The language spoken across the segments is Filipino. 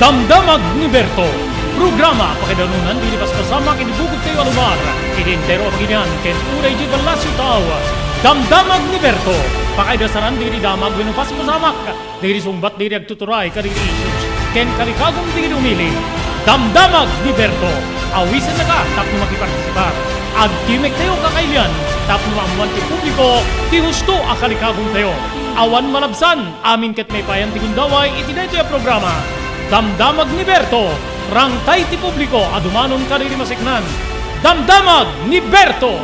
Damdamag ni Berto. Programa pakidanunan dilipas kasama kinibugod kayo alumar. Idintero paginian ken unay di balas yung tao. Damdamag ni Berto. Pakaidasaran diri damag winupas pasamak. Diri sumbat diri agtuturay kariri issues. Ken karikagong diri umili. Damdamag ni Berto. Awisan na ka tapno makipartisipar. Agkimek tayo kakailan. Tapno amuan ti publiko. Ti husto akalikagong tayo. Awan malabsan. Amin ket may payan ti gundaway. Itinay tayo programa. Damdamag ni Berto. Rangtay ti publiko. Adumanon kariri masiknan. Damdamag ni Berto.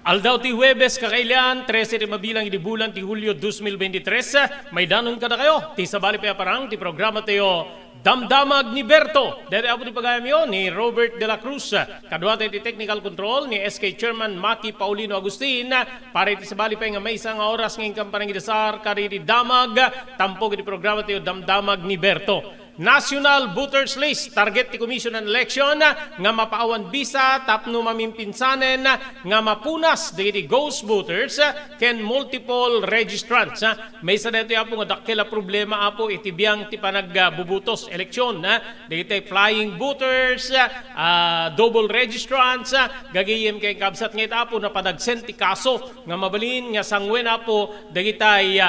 Aldaw ti Huwebes kakailan, 13 rin mabilang idi bulan ti Hulyo 2023. May danon ka na kayo, ti sabali pa parang ti programa tayo Damdamag ni Berto. Dere apo ti pagayam yun ni Robert de la Cruz. Kadwa tayo ti technical control ni SK Chairman Maki Paulino Agustin. Para ti sabali pa nga may isang oras ngayong kampanang idasar kariri damag. Tampog ti programa tayo Damdamag ni Berto. National Voters List, target ti Commission on Election, nga mapaawan bisa, tapno mamimpinsanen, nga mapunas, di ghost voters, ken multiple registrants. May sa dito apo nga dakila problema apo itibiyang ti panagbubutos eleksyon. Di flying voters, double registrants, gagayem kay kabsat ngayt apo na padagsen ti kaso, nga mabalin, nga sangwen apo, dagitay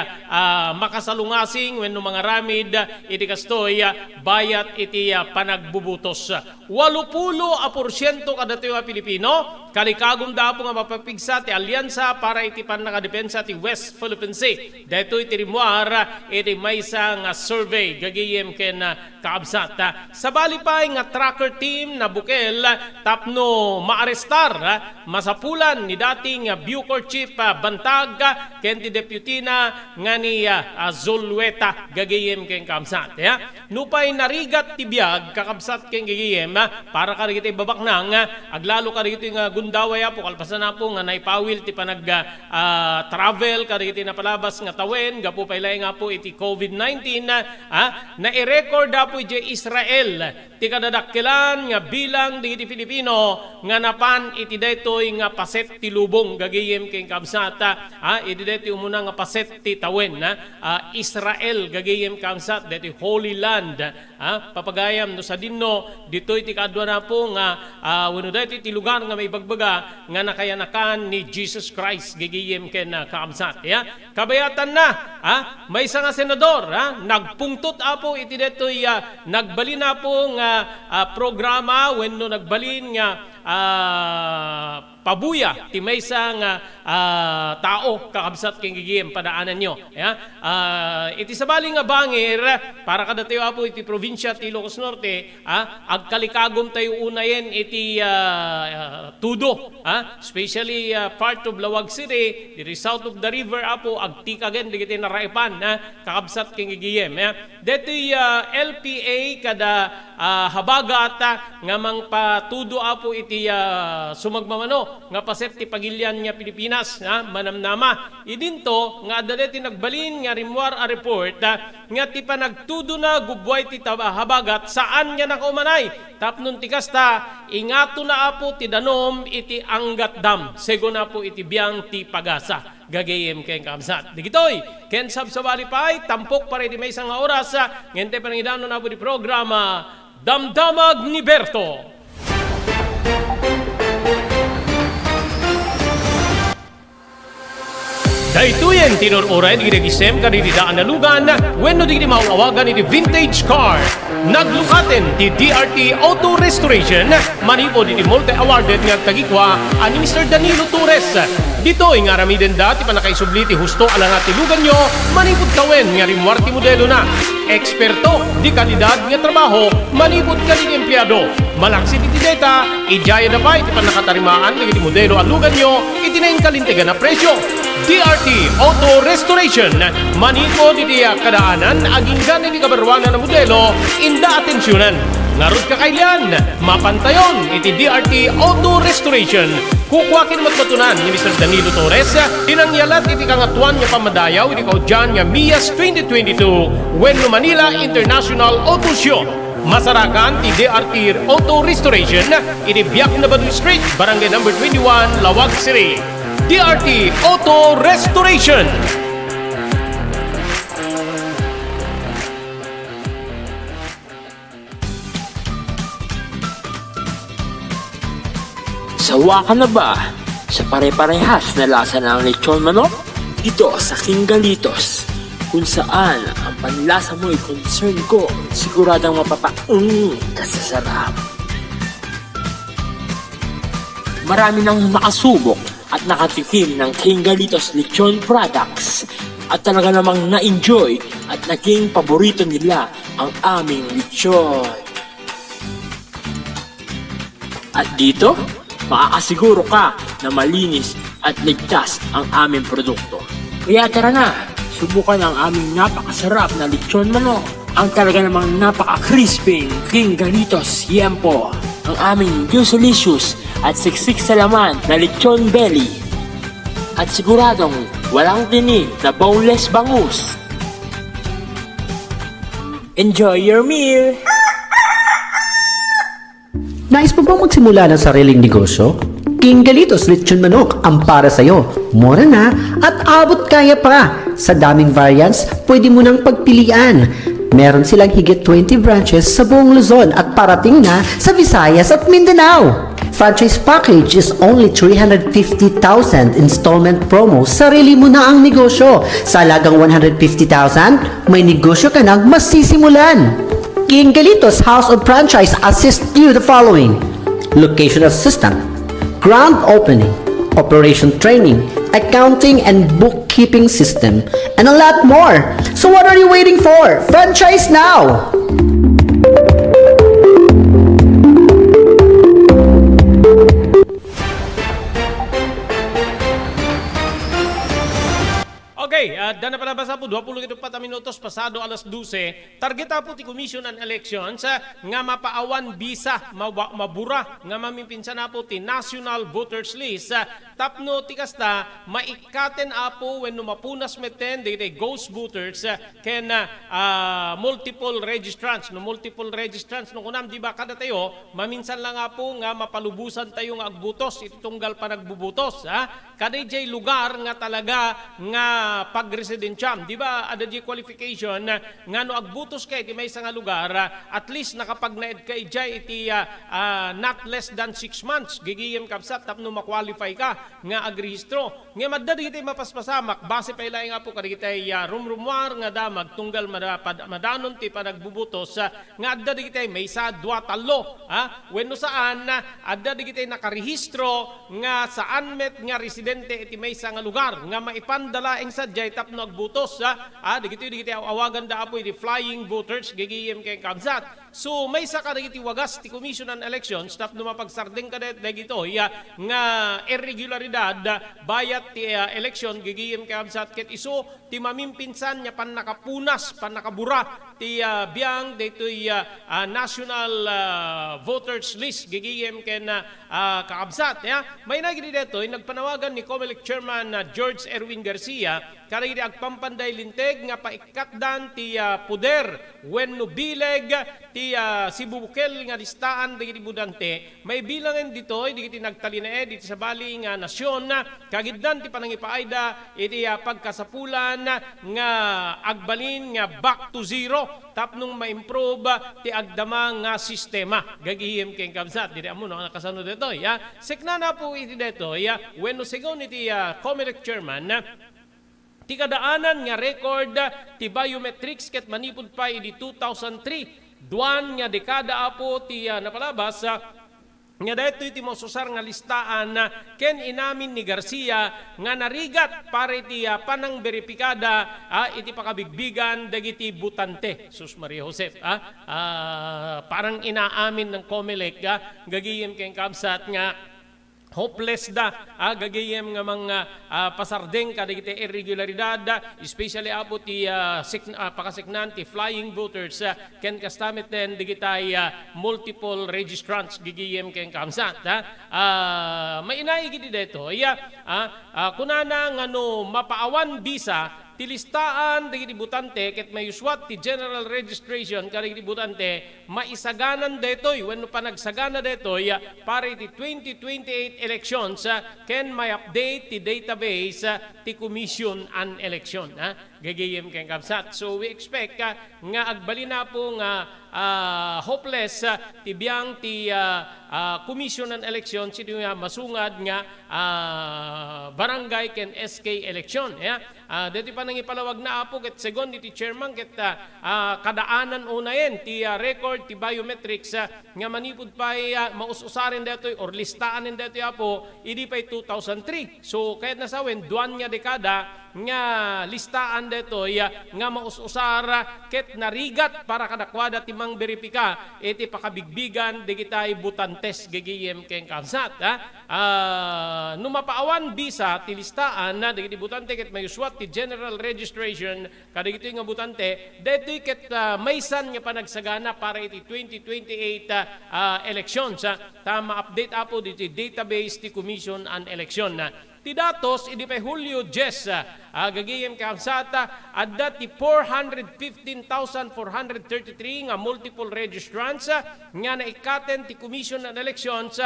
makasalungasing, when no mga ramid, iti kastoy, bayat iti panagbubutos. 80% kada tayo Pilipino, kalikagom dapo nga mapapigsa ti alyansa para iti panakadepensa ti West Philippine Sea. Dito iti rimuar, iti may isang survey, gagayem ken kaabsat. Sabali pa nga tracker team na bukel, tapno maarestar, masapulan ni dating Bucor Chief Bantag, ken ti deputy na nga ni Zulueta, gagayem ken kaabsat. Nupay narigat ti biag, kakabsat ken gagayem, para karigiti babak nang, aglalo karigiti nga gundaway po, kalpasan na po nga naipawil ti panag travel, karigiti na palabas nga tawen, gapo pailay nga po iti COVID-19, na i-record po iti Israel, ti kadadakkilan nga bilang di Pilipino, nga napan iti daytoy nga paset ti lubong, gagayem ken kabsat, iti daytoy umuna nga paset ti tawen, Israel, gagayem kabsat, daytoy Holy Land, papagayam no sa dinno, dito'y ti kadwa na po nga, wano daytoy ti lugar nga may bagbaga, nga nakayanakan ni Jesus Christ, gagayem ken kabsat. Kabayatan na, may isang senador, nagpungtot apo iti daytoy nagbalin na po nga programa wenno nagbalin nga pabuya ti may isang tao kakabsat ken gigiem padaanan nyo. Iti sabali nga bangir para kada tayo apo iti probinsya ti Ilocos Norte, agkalikagom tayo unayen iti tudo, especially part of Lawag City, the south of the river apo agtikagen digiti naraipan kakabsat ken gigiem. Detoy LPA kada habagat nga mangpatudo apo iti sumagmamano nga paset ti pagilyan nga Pilipinas, manamnama. Idinto nga adaleti nagbalin nga rimwar a report nga ti panagtudo na gubway ti habagat saan nga nakaumanay. Tapnon ti kasta ingato na apo ti danom iti Angat Dam. Sego na po iti biyang ti pagasa. Gagayem ken kamsat. Digitoy ken sabsabali pay tampok para iti may isang oras ngente panangidano na po di programa Damdamag ni Berto. Daytoyen tinor-oray di regisem kanididaan na lugan wenno di mauawagan iti vintage car. Naglukaten di DRT Auto Restoration manipo di multi-awarded nga tagikwa ani Mr. Danilo Torres. Dito nga ramiden dati pa nakaisubli ti husto alang ati lugan nyo manipod kawen nga rimwar ti modelo na. Eksperto di kalidad nga trabaho manipod ka di empleyado. Malaksi ti data ijaya na pa iti panakatarimaan ng iti modelo alugan nyo itinayin kalintigan na presyo. DRT Auto Restoration manipo iti kadaanan aging ganin ni kabarwanan na modelo inda atensyonan. Ngarod kakailan, mapantayon iti DRT Auto Restoration. Kukwakin matmatunan ni Mr. Danilo Torres, tinangyalat iti kangatuan nga pamadayaw iti kaudyan nga MIAS 2022 Wenno Manila International Auto Show. Masarakan ti DRT Auto Restoration iti Biak na Baduy Street, Barangay number 21, Lawag City. DRT Auto Restoration. Sawa ka na ba sa pare-parehas na lasa ng lechon manok? Ito sa King Galitos, kung saan ang panlasa mo ay concern ko, siguradang ka sa sarap. Marami nang nakasubok at nakatikim ng King Galitos lechon products at talaga namang na-enjoy at naging paborito nila ang aming lechon. At dito, makakasiguro ka na malinis at ligtas ang aming produkto. Kaya tara na, subukan ang aming napakasarap na lechon manok. Ang talaga namang napaka-crisping King Galitos Yempo. Ang aming juicelicious at siksik sa laman na lechon belly. At siguradong walang tinig na boneless bangus. Enjoy your meal! Nais mo bang magsimula ng sariling negosyo? King Galitos Lechon Manok ang para sa'yo. Mura na at abot kaya pa. Sa daming variants, pwede mo nang pagpilian. Meron silang higit 20 branches sa buong Luzon at parating na sa Visayas at Mindanao. Franchise package is only 350,000 installment promo. Sarili mo na ang negosyo. Sa halagang 150,000, may negosyo ka nang masisimulan. King Galitos House of Franchise assists you the following: location assistant, grand opening, operation training, accounting and bookkeeping system, and a lot more. So what are you waiting for? Franchise now! Okay, dan na palabas po 24 minutos pasado alas 12. Targeta po ti Commission on Elections nga mapaawan bisa mabura nga mamimpinsan na po ti National Voters List. Tapno ti kasta maikaten apo when mapunas meten de ghost voters ken multiple registrants no kunam di ba kada tayo maminsan lang apo nga mapalubusan tayo nga agbutos iti tunggal pa nagbubutos kada jay lugar nga talaga nga pag-residensyam. Di ba, ada di qualification nga no agbutos kay iti may nga lugar, at least nakapag-naed kay iti not less than 6 months. Gigiyem kapsat, tapno ma-qualify ka nga agrehistro. Nga madda di iti mapaspasamak, base pa ilay nga po kadagitay rumrumwar nga damag, tunggal madanon ti panagbubutos, nga adda di kitay may sa 2 talo. When no saan, adda di kitay nakarehistro nga saan met nga residente iti may nga lugar, nga maipandala sa jay tapno agbutos digiti awagan da apoy di flying voters gigiyem kay kamsat. So may sa kadagiti wagas ti Commission on Elections tapno mapagsardeng kadet dagito nga irregularidad bayat ti election gigiyem kay kamsat ket iso ti mamimpinsan nya panakapunas panakabura ti biang daytoy National Voters List gigiyem ken kaabsat may nagiti detoy nagpanawagan ni COMELEC Chairman George Erwin Garcia karigi agpampanday linteg nga paikatdan ti puder wenno bileg ti sibubukel nga listaan digiti budante may bilangen ditoy digiti nagtalinae diti sa bali nga nasyon kagiddan ti panangipaayda iti pagkasapulan nga agbalin nga back to zero tapnong ma-improve ti agdama nga sistema gagihim ken kabsat diri amo no nakasanod detoy sekna na po iti detoy wenno sigon iti COMELEC chairman ti kadaanan nga record ti biometrics ket manipud pa idi 2003 duan nga dekada apo ti napalabas nga dayto iti mosusar nga listaan ken inamin ni Garcia nga narigat pare ti panang beripikada iti pakabigbigan dagiti butante sus Maria Josep parang inaamin ng COMELEC gagiyem ken kabsat nga hopeless gagayem nga mga pasardeng kadagiti irregularidad especially apo ti pakasiknan ti flying voters ken kastamit den digitay multiple registrants gigiyem ken kamsat mainay gidi deto kunana ngano mapaawan bisa ti listaan digiti butante ket mayuswat ti general registration kadagiti butante maisaganan detoy, when pa nagsagana detoy, para iti 2028 elections, ken may update ti database ti Commission on Election. Gagayem ken kapsat. So we expect nga agbali na po nga hopeless ti biyang ti Commission on Election sino nga masungad nga barangay ken SK election. Dito pa nang ipalawag na apo ket second iti chairman ket kadaanan unayen ti record ti biometrics nga manipud pay maususarin detoy or listaan detoy apo idi pay 2003. So kahit nasawen duan nga dekada nga listaan detoy nga maususar ket narigat para kadakwada ti mang beripika iti pakabigbigan digitay butantes gagiyem ken kansat. Numapaawan bisa ti listaan na digiti butante ket mayuswat ti general registration kadigito nga butante detoy ket maysan nga panagsagana para iti 2028 elections. Tama update apo diti database ti Commission on Election. Ti datos idi pay Hulyo 10 gagayem kamsata adda ti 415,433 nga multiple registrants nga naikaten ti Commission on Elections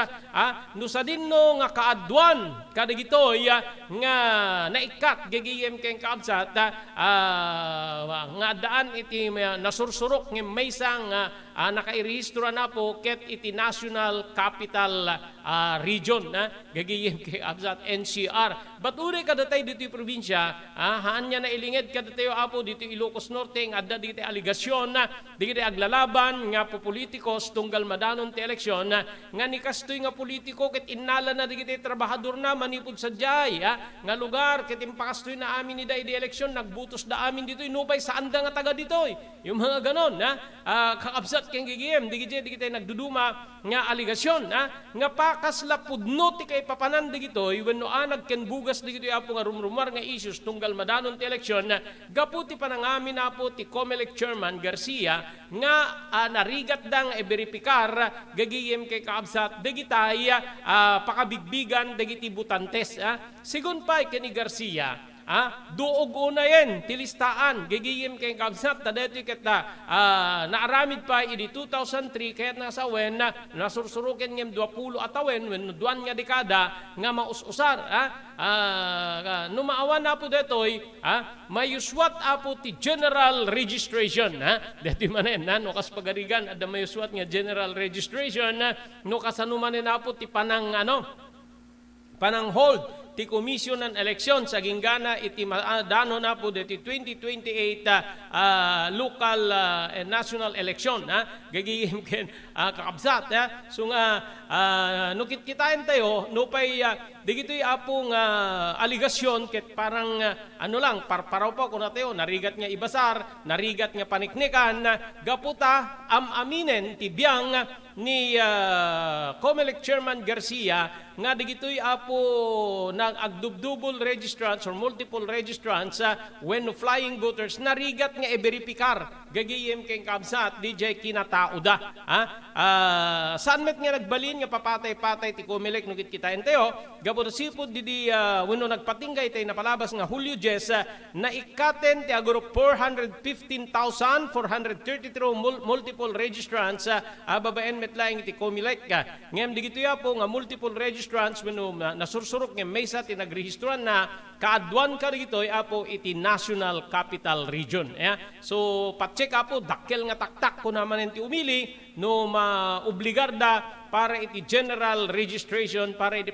no sa dinno nga kaadwan kadigitoy nga naikat gagayem ken kamsata nga daan iti nasursurok nga maysang nakairehistro na po ket iti National Capital Region gagayem ken kamsat NCR. But uri kadatay dito yung probinsya, haan niya na ilingid kadatayo apo dito Ilocos Norte, nga adda dito aligasyon dito aglalaban nga po politikos tunggal madanon ti eleksyon nga ni kastoy nga politiko ket innala na dito trabahador na manipud sa jay nga lugar ket impakastoy na amin ni da di eleksyon nagbutos da amin dito inupay sa anda nga taga ditoy. Yung mga ganon kakabsat ken gigiem dito nagduduma nga aligasyon nga pakasla pudno ti kay papanan ditoy wenno anag ken bugas dito apo nga rumrumar nga issues tunggal madanon ti eleksyon gaputi panangamin apo ti COMELEC chairman Garcia nga narigat dang beripikar gagiyem kay kaabsat dagitay pakabigbigan dagiti butantes sigun pay ken ni Garcia duog unayen tilistaan gagiyem kay kabsat tadeti ket naaramid pa idi 2003 ket nasawen nasursuruken ngem 20 atawen wenno duan nga dekada nga maususar numaawan na po detoy mayuswat apo ti general registration deti manen no kas pagarigan adda mayuswat nga general registration no kasanumanen apo ti panang hold ti Commission on Election sa ginggana iti dano na po diti 2028 local and national election gagiyem ken kakabsat so nga nukit kitain tayo no pay digitoy apong aligasyon ket parang lang parparaw pa kuno tayo narigat nga ibasar narigat nga paniknikan gaputa aminen ti biyang ni COMELEC chairman Garcia nga digitoy apo nang agdubdubol registrants or multiple registrants when flying voters narigat nga i-verify gagiyem ken kabsat DJ kinatauda saan met nga nagbalin nga papatay-patay ti COMELEC nugit kitain tayo gapo sipud didi wenno nagpatinggay tay napalabas nga Hulyo 10 na ikaten ti aguro 415,433 multiple registrants babaen metlaing ti COMELEC ngem digito ya po nga multiple registrants wenno nasursurok ngem maysa ti nagrehistruan na kaadwan ka digitoy apo iti National Capital Region so patcheck apo dakkel nga taktak ko naman ti umili no maobligar da para iti general registration para iti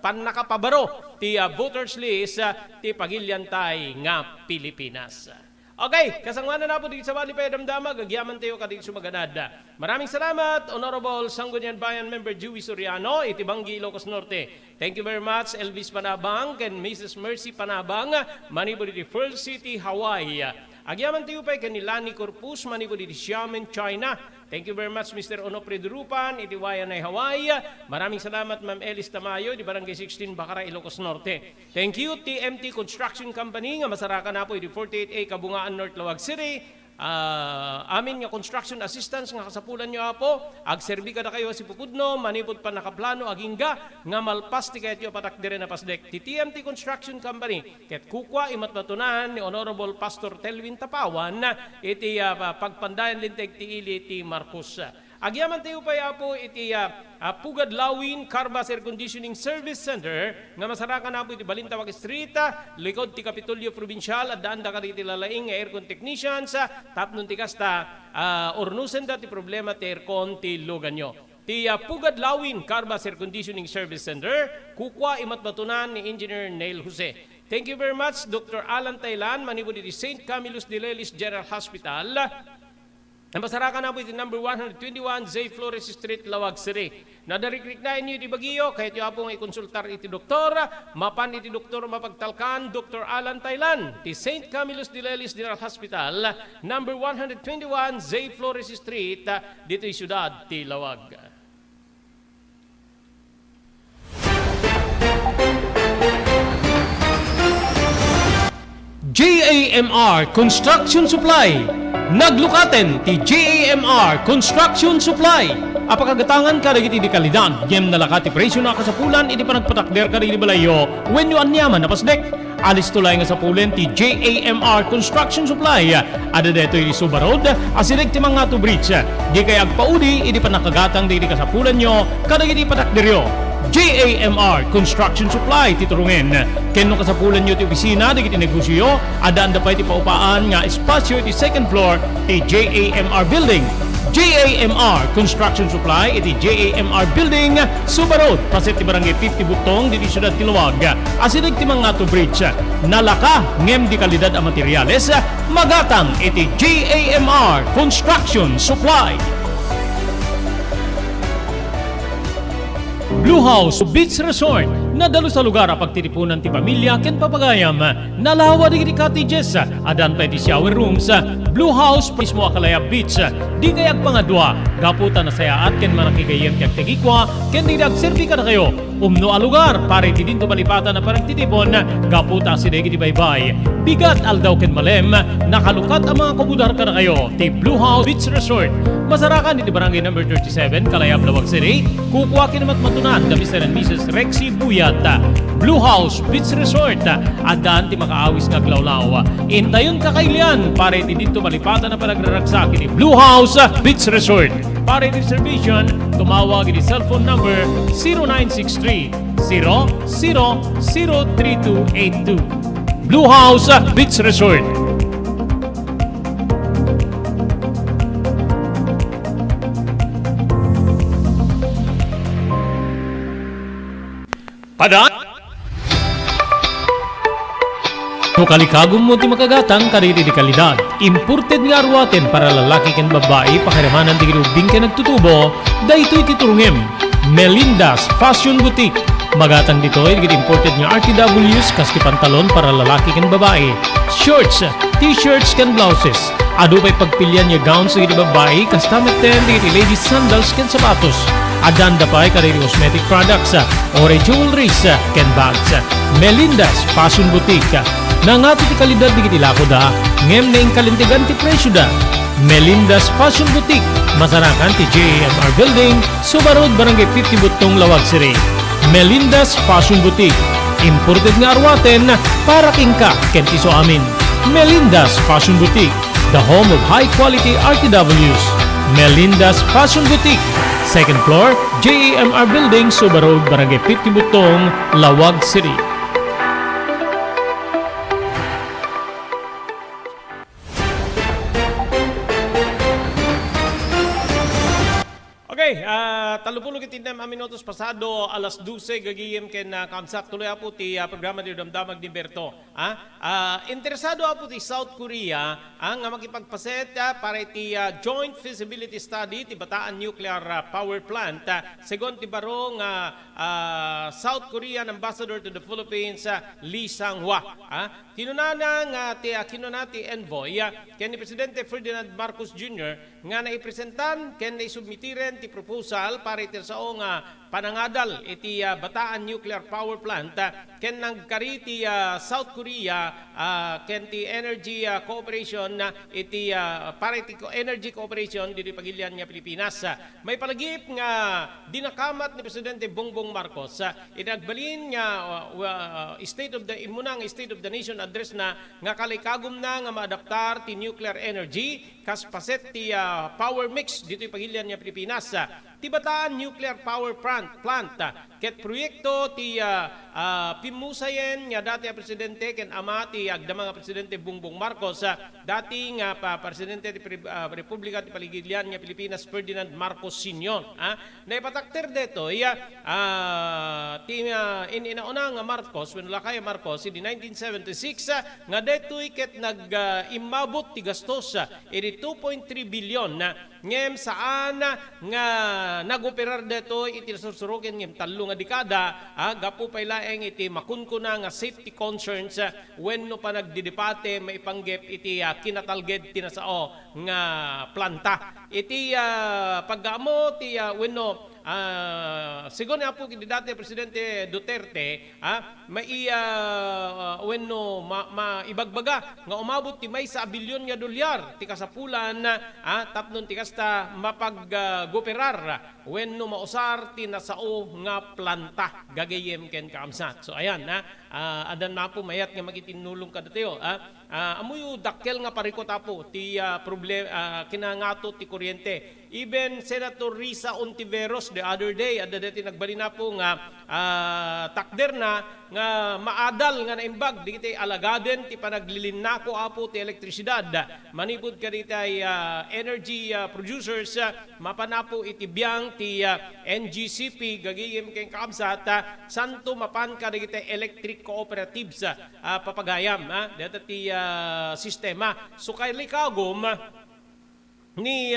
pannakapabaro ti voters list ti pagilyantay nga Pilipinas. Okay, kasangwanan na po dito sa Bali Damdama, gagyaman tayo ka dito sumaganad. Maraming salamat, Honorable Sangguniang Bayan Member Joey Soriano, Itibanggi, Ilocos Norte. Thank you very much, Elvis Panabang and Mrs. Mercy Panabang, Manipuri, Pearl City, Hawaii. Agyaman tayo pa kay Lani Corpus, Manipuri, Xiamen, China. Thank you very much, Mr. Onofre Durupan, Itiwayan ay Hawaii. Maraming salamat, Ma'am Elis Tamayo, di Barangay 16, Bacara, Ilocos Norte. Thank you, TMT Construction Company, nga masarakan na po, iti 48A, Kabungaan, North Lawag City. amin nga construction assistance nga kasapulan nyo apo, agserbi kada kayo si Pukudno, manipod pa nakaplano, agingga, nga malpas ti kayat yo patakdire na pasdek. Ti TMT Construction Company, ket kukwa imat matunan ni Honorable Pastor Telvin Tapawan, iti pagpandayan linteg ti ili ti Marcos. Agyaman tayo pa po iti Pugad Lawin Carbas Air Conditioning Service Center nga masarakan na po iti Balintawak Street, likod ti Kapitolyo Provincial at daan da ka iti lalaing nga aircon technicians, tapnon ti kasta ornusen da ti problema ti aircon ti lugan nyo. Ti Pugad Lawin Carbas Air Conditioning Service Center, kukwa imat batunan ni Engineer Neil Jose. Thank you very much, Dr. Alan Taylan, manipod iti St. Camillus de Lelis General Hospital. Napasarakan na po iti number 121 J. Flores Street, Lawag City. Nadarikrik na inyo iti Baguio, kahit yung apong ikonsultar iti doktor, mapan iti doktor mapagtalkan, Dr. Alan Taylan, ti St. Camillus de Lelis General Hospital, number 121 J. Flores Street, dito yung syudad, ti Lawag. JAMR Construction Supply. Naglukaten ti JAMR Construction Supply. Apakagatangan ka dagiti di kalidad, yem nalakati presyo na kasapulan, iti panagpatakder ka di balayo, when you anyaman na pasdek. Alis tulay nga sapulen ti JAMR Construction Supply. Ada deto iti Subarod, asilig ti mga to bridge. Di kay agpaudi, iti panakagatang di kasapulan nyo, kadagiti patakderyo. JAMR Construction Supply titurungen. Kenno kasapulan nyo ti opisina, digiti negosyo, adaan da pa iti paupaan nga espasyo iti second floor ti JAMR Building. JAMR Construction Supply iti JAMR Building, Subarod, paset ti barangay 50 Butong, diti syudad ti Luwag. Asilig ti mga to bridge, nalaka ngem di kalidad a materyales, magatang iti JAMR Construction Supply. Blue House Beach Resort, nadalo sa lugar a pagtitipunan ti pamilya ken papagayam, nalawa di cottages, adan pa iti shower rooms. Blue House mismo Akalaya Beach, di kayag pangadwa, gaputan na sayaat ken manakigayem kag tegikwa, ken di nagserbi ka na kayo. Umno a lugar, pare ti dinto malipatan na parang titipon, gaputa si degi di baybay. Bigat aldaw ken malem, nakalukat ang mga kabudar ka na kayo, ti Blue House Beach Resort. Masarakan iti barangay number 37, Kalayab, Lawag City. Kukuha kinamat matunan kami Mr. and Mrs. Rexy Buyat. Blue House Beach Resort, adaan ti makaawis nga glawlaw. Intayon kakailian, pare ti dito malipatan na panagraragsak iti Blue House Beach Resort. Para reservation, tumawag iti cellphone number 0963 003282. Blue House Beach Resort. Pada no kalikagom mo ti makagatang kaditi di kalidad. Imported nga arwaten para lalaki ken babae pakiramanan ti girubing ken nagtutubo, daytoy ti turungem. Melinda's Fashion Boutique. Magatang ditoy digit imported nga RTWs kas ti pantalon para lalaki ken babae. Shorts, t-shirts ken blouses. Adu pay pagpilian nga gowns digit babae kas tameten digit ladies sandals ken sapatos. Adanda pa ay kariri cosmetic products, ore jewelries, ken bags. Melinda's Fashion Boutique. Nangati ti kalidad di kiti lako da, ngem na inkalintigan ti presyo da. Melinda's Fashion Boutique. Masarakan ti JAMR Building, Subarod, Barangay 50 Butong, Lawag City. Melinda's Fashion Boutique. Imported nga arwaten para kingka ken ti so amin. Melinda's Fashion Boutique. The home of high quality RTWs. Melinda's Fashion Boutique. Second floor, JAMR Building, Subarod, Barangay 50 Butong, Lawag City. Okay, talupulog itindam aminotos pasado alas 12 gagiyem ken kamsak tuloy apo ti programa ti Damdamag ni Berto. Interesado apo ti South Korea nga makipagpaset para ti joint feasibility study ti Bataan Nuclear Power Plant segon ti barong South Korean Ambassador to the Philippines Lee Sang-hwa. Kinunana ti envoy ken ni Presidente Ferdinand Marcos Jr. nga naipresentan ken naisubmitiren ti proposal para iti sao nga panangadal iti Bataan Nuclear Power Plant ken nagkari ti South Korea ken ti Energy Cooperation iti para iti Energy Cooperation dito pagilian nga Pilipinas. May palagip nga dinakamat ni Presidente Bongbong Marcos inagbalin nga State of the Nation address na nga kalikagom na nga maadaptar ti nuclear energy kas paset ti power mix dito pagilian nga Pilipinas. Ti Bataan Nuclear Power Plant ket proyekto ti pimusayen nga dati a presidente ken ama ti agdama nga presidente Bongbong Marcos dati nga presidente ti Republika ti Paligidlian nga Pilipinas Ferdinand Marcos Sr. Naipatakter deto ti inauna nga Marcos when lakay Marcos in 1976 nga detoy ket imabot ti gastos iti 2.3 bilyon ngem saan nga nagoperar deto iti sursuruken ngem tallo nga dekada gapu pay laeng iti makunkuna nga safety concerns wenno pa nagdidepate maipanggep iti kinatalged tinasao nga planta iti paggaamo ti wenno sigon nga po kini dati Presidente Duterte mai wenno maibagbaga nga umabot ti may sa bilyon nga dolyar ti kasapulan tapnon ti kasta mapaggoperar wenno mausar ti nasao nga planta gagayem ken kaamsat. So ayan adan na po mayat nga magitinulong kadatayo amuyo dakkel nga parikot apo ti problema kinangato ti kuryente. Even Senator Risa Ontiveros the other day adda deti nagbali na po nga takder na nga maadal nga naimbag digiti alagaden ti panaglilinako apo ti elektrisidad manipud kaditay energy producers mapanapo iti biyang ti NGCP gagayem ken kaamsat santo mapan kadagiti electric cooperatives papagayam deta ti sistema so kay likagom ni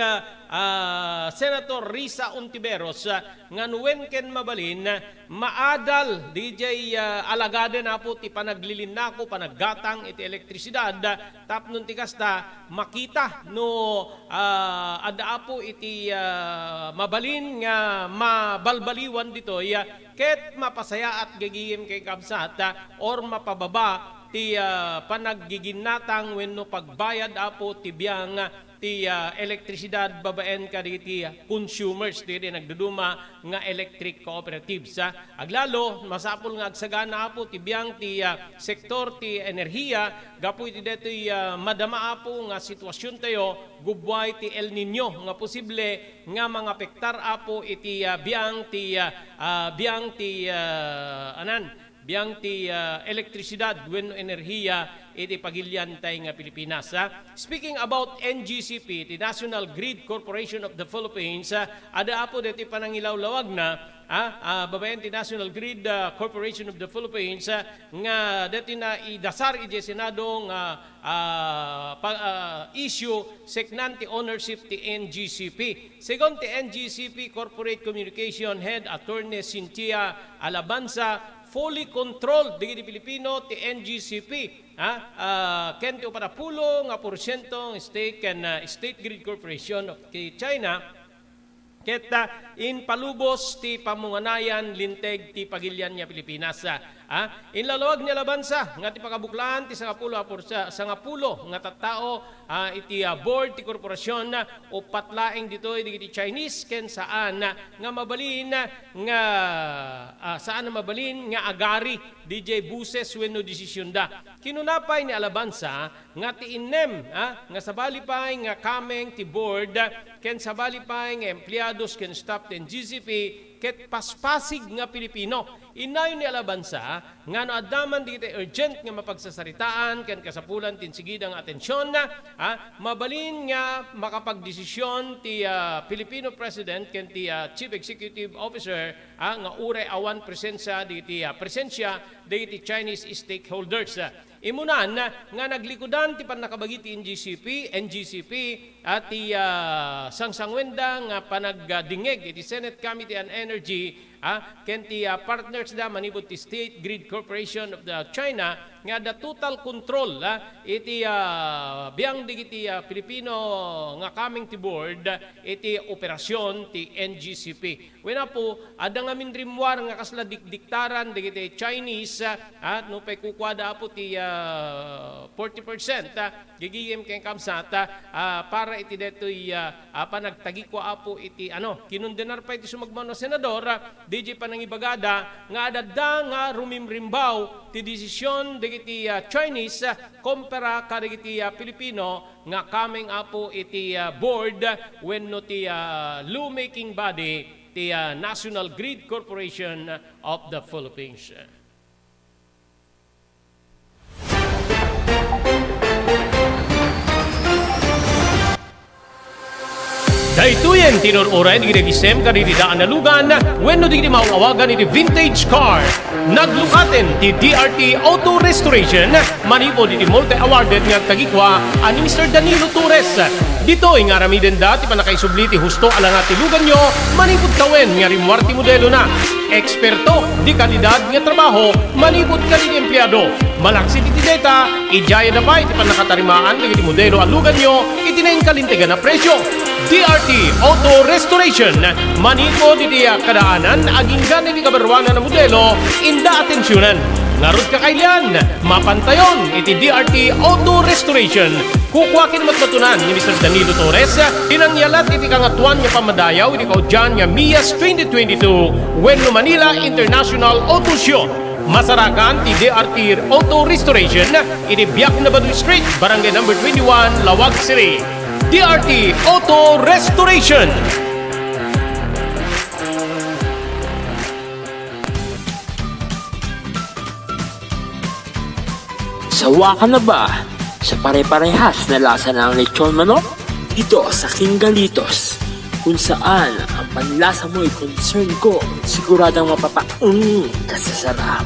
Senator Risa Ontiveros nga nuwen ken mabalin maadal DJ alagaden na po ti panaglilinako panaggatang iti elektrisidad tapnon ti kasta makita no adda po iti mabalin nga mabalbaliwan ditoy ket mapasaya at gagiyem kay kabsat or mapababa ti panaggiginatang wenno pagbayad apo ti biyang ti elektrisidad babaen kaditi consumers diri nagduduma nga electric cooperatives aglalo masapol nga agsagana apo ti biyang ti sektor ti enerhiya gapu iti detoy madama apo nga sitwasyon tayo gubway ti El Nino nga posible nga mga pektar apo iti biyang ti elektrisidad wenno enerhiya iti pagilyan tay nga Pilipinas. Speaking about NGCP, the National Grid Corporation of the Philippines, ada apo deti panangilawlawag na babayan ti National Grid Corporation of the Philippines nga deti na idasar iti Senado nga issue seknanti ownership ti NGCP. Second ti NGCP Corporate Communication Head Attorney Cynthia Alabanza fully controlled digiti Pilipino ti NGCP ken ti upadapulo nga porsyento stake ken State Grid Corporation of China ket in palubos ti pamunganayan linteg ti pagilyan nga Pilipinas. Inlalawag ni Alabanza nga ti pakabuklaan ti sangapulo nga tattao iti board ti korporasyon o patlaeng ditoy digiti Chinese ken saan nga mabalin nga agari DJ buses wenno desisyon da. Kinunapay ni Alabanza nga ti innem nga sabali pay nga kameng ti board ken sabali pay nga empleyado ken staff ten GCP ket paspasig nga Pilipino. Inayon ni Alabanza nga no addaman digiti urgent nga mapagsasaritaan ken kasapulan tin sigidang atensyon mabalin nga makapagdesisyon ti Filipino President ken ti Chief Executive Officer nga ure awan presensya digiti Chinese stakeholders. Imunan nga naglikudan ti pannakabagi ti NGCP at ti sangsangwenda nga panagdingeg iti Senate Committee on Energy ken ti partners da manipod ti State Grid Corporation of the China nga the total control iti biyang digiti Pilipino nga kaming ti board iti operasyon ti NGCP. Wena po ada nga mindrimwar nga kasla diktaran digiti Chinese no pay kukwada po ti 40% gigiyem ken kamsat para iti detoy panagtagikwa apo iti kinundenar pa iti sumagmano senador DJ Panangibagada nga adada nga rumimrimbaw ti desisyon digiti Chinese kompara kadagiti Pilipino nga coming apo iti board wenno ti lawmaking body ti National Grid Corporation of the Philippines. Daytoyen tinururay di regisem kaniti daan na lugan wenno di mauawagan iti vintage car. Naglukaten ti DRT Auto Restoration manipo di multi-awarded nga tagikwa ani Mr. Danilo Torres. Dito nga ramiden dati panakaisubli ti husto ala nga ti lugan nyo manipod kawen nga rimwarti modelo na. Eksperto di kalidad nga trabaho manipod kalid empleyado. Malaksi ti data ijaya na pa iti panakatarimaan ti modelo alugan nyo itineng kalintigan na presyo. DRT Auto Restoration maniko diti kadaanan aging gani di kabarwanan na modelo inda atensyonan. Narod kakailan, mapantayon iti DRT Auto Restoration. Kukwakin matmatunan ni Mr. Danilo Torres dinangyalat iti kangatuan nga pamadayaw iti kaudyan nga MIAS 2022 wenno Manila International Auto Show. Masarakan ti DRT Auto Restoration iti Biak na Baduy Street, Barangay number 21, Lawag City. DRT Auto Restoration. Sawa ka na ba sa pare-parehas na lasa ng lechon manok? Dito sa King Galitos, kung saan ang panlasa mo ay concern ko, siguradang kasasarap.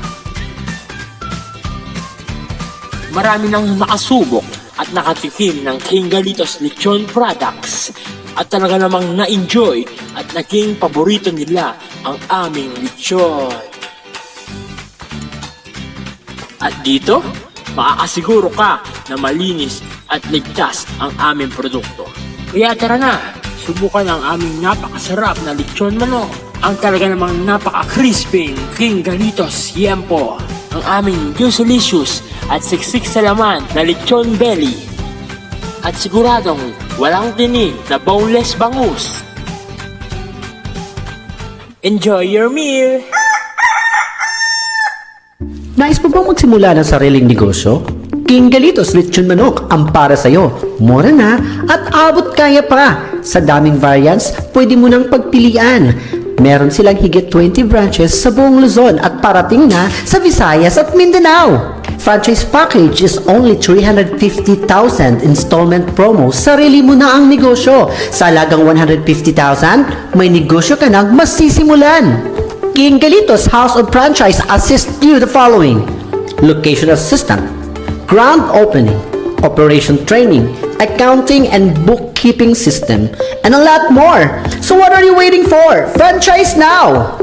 Marami nang nakasubok at nakatikim ng King Galitos lechon products at talaga namang na-enjoy at naging paborito nila ang aming lechon. At dito, makakasiguro ka na malinis at ligtas ang aming produkto. Kaya tara na, subukan ang aming napakasarap na lechon manok. Ang talaga namang napaka-crispy King Galitos Yempo. Ang aming juicy-licious at siksik sa laman na lechon belly. At siguradong walang tinig na boneless bangus. Enjoy your meal! Nais mo bang magsimula ng sariling negosyo? King Galitos Lechon Manok ang para sa'yo. Mura na at abot kaya pa. Sa daming variants, pwede mo nang pagpilian. Meron silang higit 20 branches sa buong Luzon at parating na sa Visayas at Mindanao. Franchise package is only 350,000 installment promo. Sarili mo na ang negosyo. Sa halagang 150,000, may negosyo ka nang masisimulan. King Galitos House of Franchise assists you the following: location assistant, grand opening, operation training, accounting and bookkeeping system, and a lot more. So what are you waiting for? Franchise now!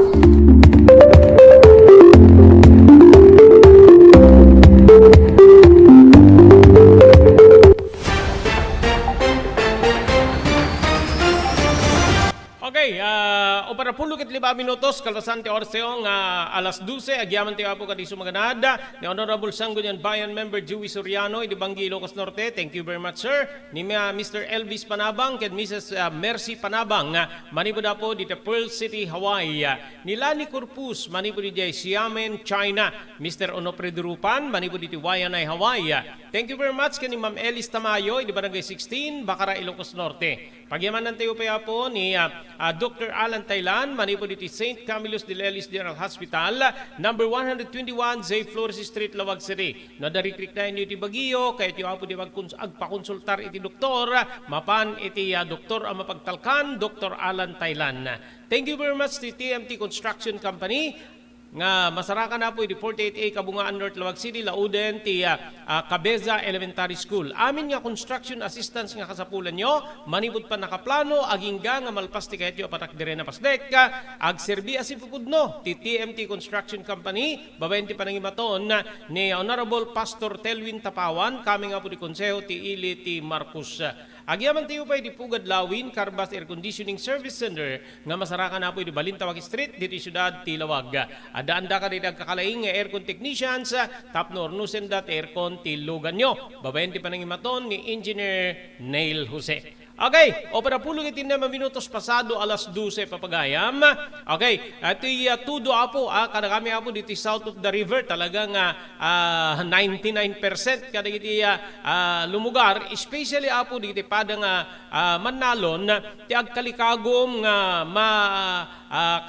Okay, o para 15 minutos, kalpasan ti orseo nga alas 12, agyaman ti apo kadiso maganada, ni Honorable Sangguniang Bayan Member Joey Soriano, di Banggi, Ilocos Norte. Thank you very much, sir. Ni Mr. Elvis Panabang, ken Mrs. Mercy Panabang, manipod po di Pearl City, Hawaii. Ni Lani Corpus, manipod di Xiamen, China. Mr. Onofre Durupan, manipod di Wayanay, Hawaii. Thank you very much ken ni Ma'am Elis Tamayo, di Barangay 16, Bacara, Ilocos Norte. Pagyaman ng tayo pa po ni Dr. Alan Taylan, manipod iti St. Camillus de Lelis General Hospital, number 121, Zay Flores Street, Lawag City. Nadarikrik na inyo iti Baguio, kaya iti apo di agpakonsultar iti doktor, mapan iti doktor ang mapagtalkan, Dr. Alan Taylan. Thank you very much to TMT Construction Company, nga masarakan na po di 48A Kabungaan North Lawag City lauden ti Cabeza Elementary School. Amin nga construction assistance nga kasapulan nyo, manibot pa nakaplano agingga nga malpas ti kahit yung patak dire na pasdek ag serbi asipupudno ti TMT Construction Company babayan ti panangimaton ni Honorable Pastor Telwin Tapawan kami nga po di konseho ti Ili ti Marcos. Agyaman tayo pa di Pugad Lawin, Carbas Air Conditioning Service Center nga masarakan na po di Balintawak Street dito syudad ti Lawag. Adaanda ka di nagkakalaing nga aircon technicians Tapnor Nusendat Aircon ti lugan nyo. Babayan ti panangimaton ni Engineer Neil Jose. Okay, o para pulong itin na minutos pasado alas 12 papagayam. Okay, ito tudo apo, kada kami apo dito south of the river talagang 99% kada iti lumugar, especially apo dito padang Manalon, ti agkalikagom nga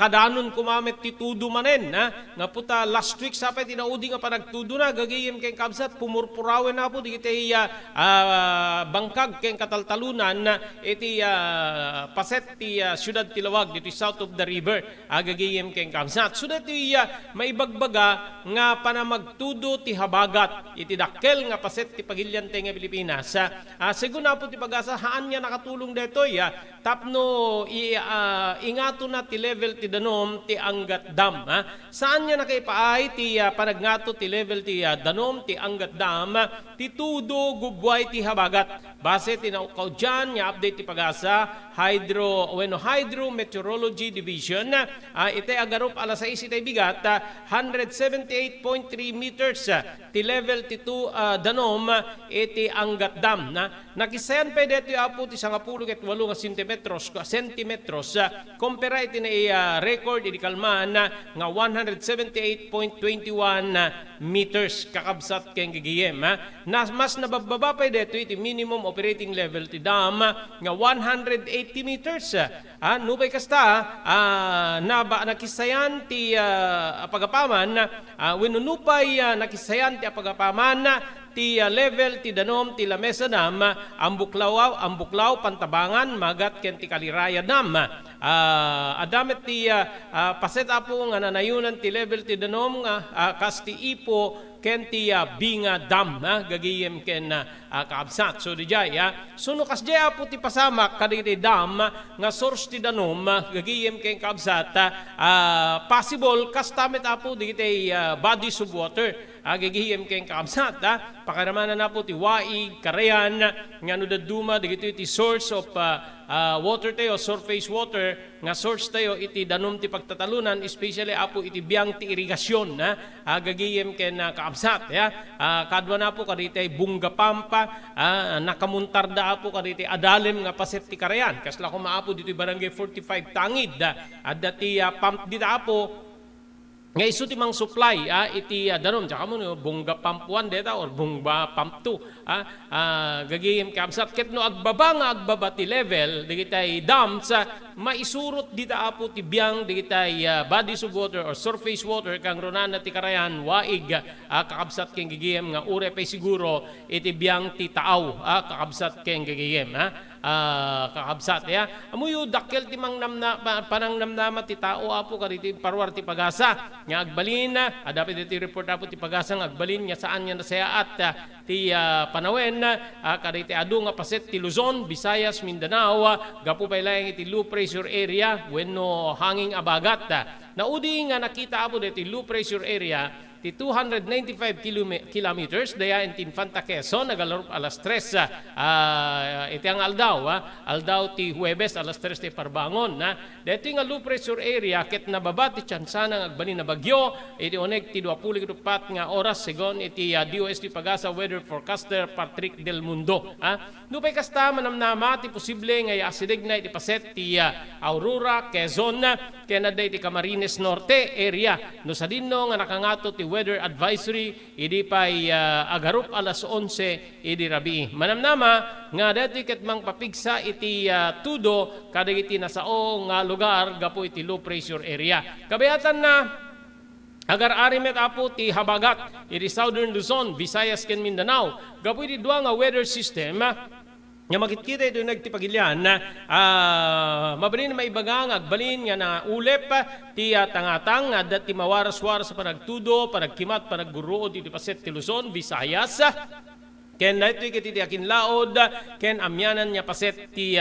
kadanon kumamit ti tudo manen nga puta last week sapay tinaudi nga panagtudo na gagayem kay kabsat pumurpurawen na po dito bangkag kay kataltalunan iti paset ti syudad ti Lawag dito south of the river agagayem kay kabsat so dito maibagbaga nga panamagtudo ti habagat iti dakkel nga paset ti pagilyante nga Pilipinas segun na po ti pagasa haan nga nakatulong dito tapno ingato na ti level ti danom ti Angat Dam saan nga nakaipaay ti panagnato ti level ti danom ti Angat Dam ti tudo gubway ti habagat base tinaukaw dyan nga update ti pagasa Hydrometeorology Division ite agarop alas 6 ite bigat 178.3 meters ti level ti danom iti Angat Dam nakisayan pa dito apo ti 18 nga sentimetros compare iti na record iti kalman nga 178.21 meters kakabsat keng gigiyem mas nabababa pa dito iti minimum operating level ti dam nga 180 meters nubay kasta nakisayan ti apagapaman wenunupay nakisayan ti apagapaman ti level ti danom ti Lamesa Dam ang buklaw pantabangan magat ken ti Kaliraya Dam adamet ti paset apo nga nanayunan ti level ti danom kas ti Ipo ken ti Binga Dam gagiyem ken kaabsat so dijay suno kas jay apo ti pasamak kaditi dam nga source ti danom gagiyem ken kaabsat possible kas tamet apo digiti bodies of water agigihim keng kaabsat pakaramanan na po ti Waig Karayan nga no daduma digito iti source of water tayo surface water nga source tayo iti danom ti pagtatalunan especially apo iti biyang ti irigasyon agagihim ken kaabsat kadwa na po kaditi Bunga Pampa nakamuntar da apo kaditi Adalem nga paset ti Karayan kasla ko maapo dito barangay 45 Tangid dati pump dita apo nga isu ti mang supply iti danom tsaka mo Bunga Pump 1 deta or Bunga Pump 2 gagiyem kabsat ket no agbaba nga agbaba ti level digitay dam sa maisurot dita apo ti biang digitay bodies of water or surface water kang runana ti Karayan Waig kakabsat ken gagiyem nga ure pay siguro iti biang ti Taaw kakabsat ken gagiyem kakabsat amuyo dakkel ti panangnamnama ti tao apo kaditi parwar ti pagasa nga agbalin adapit iti report apo ti pagasa nga agbalin nga saan nga nasayaat ti panawen kaditi adu nga paset ti Luzon, Visayas, Mindanao gapu pay laeng iti low pressure area wenno hanging abagat naudi nga nakita apo diti low pressure area ti 295 kilometers daya in Infanta Quezon nagalarop alas 3 iti ang aldaw ti Huwebes alas 3 ti Parbangon dito nga low pressure area ket nababa ti tsansa ng agbalin na bagyo iti oneg ti 24 nga oras segon iti DOST Pagasa weather forecaster Patrick Del Mundo nupay kasta manamnama ti posible nga asideg na iti paset ti Aurora Quezon ken adday ti Camarines Norte area no sa dinno nga nakangato ti weather advisory idi pay agarup alas 11 idi rabi manamnama nga dati ket mang papigsa iti tudo kadagiti nasao nga lugar gapo iti low pressure area kabayatan na agar arimet apo ti habagat iti southern Luzon, Visayas ken Mindanao gapo iti dua nga weather system nga makikita ito yung nagtipagilyan na mabalin na maibagang agbalin nga na ulep ti tangatang at ti mawaras-waras sa panagtudo, panagkimat, panagguruod iti paset ti Luzon, Visayas. Ken na ito ikiti ti akinlaod, ken amyanan niya paset ti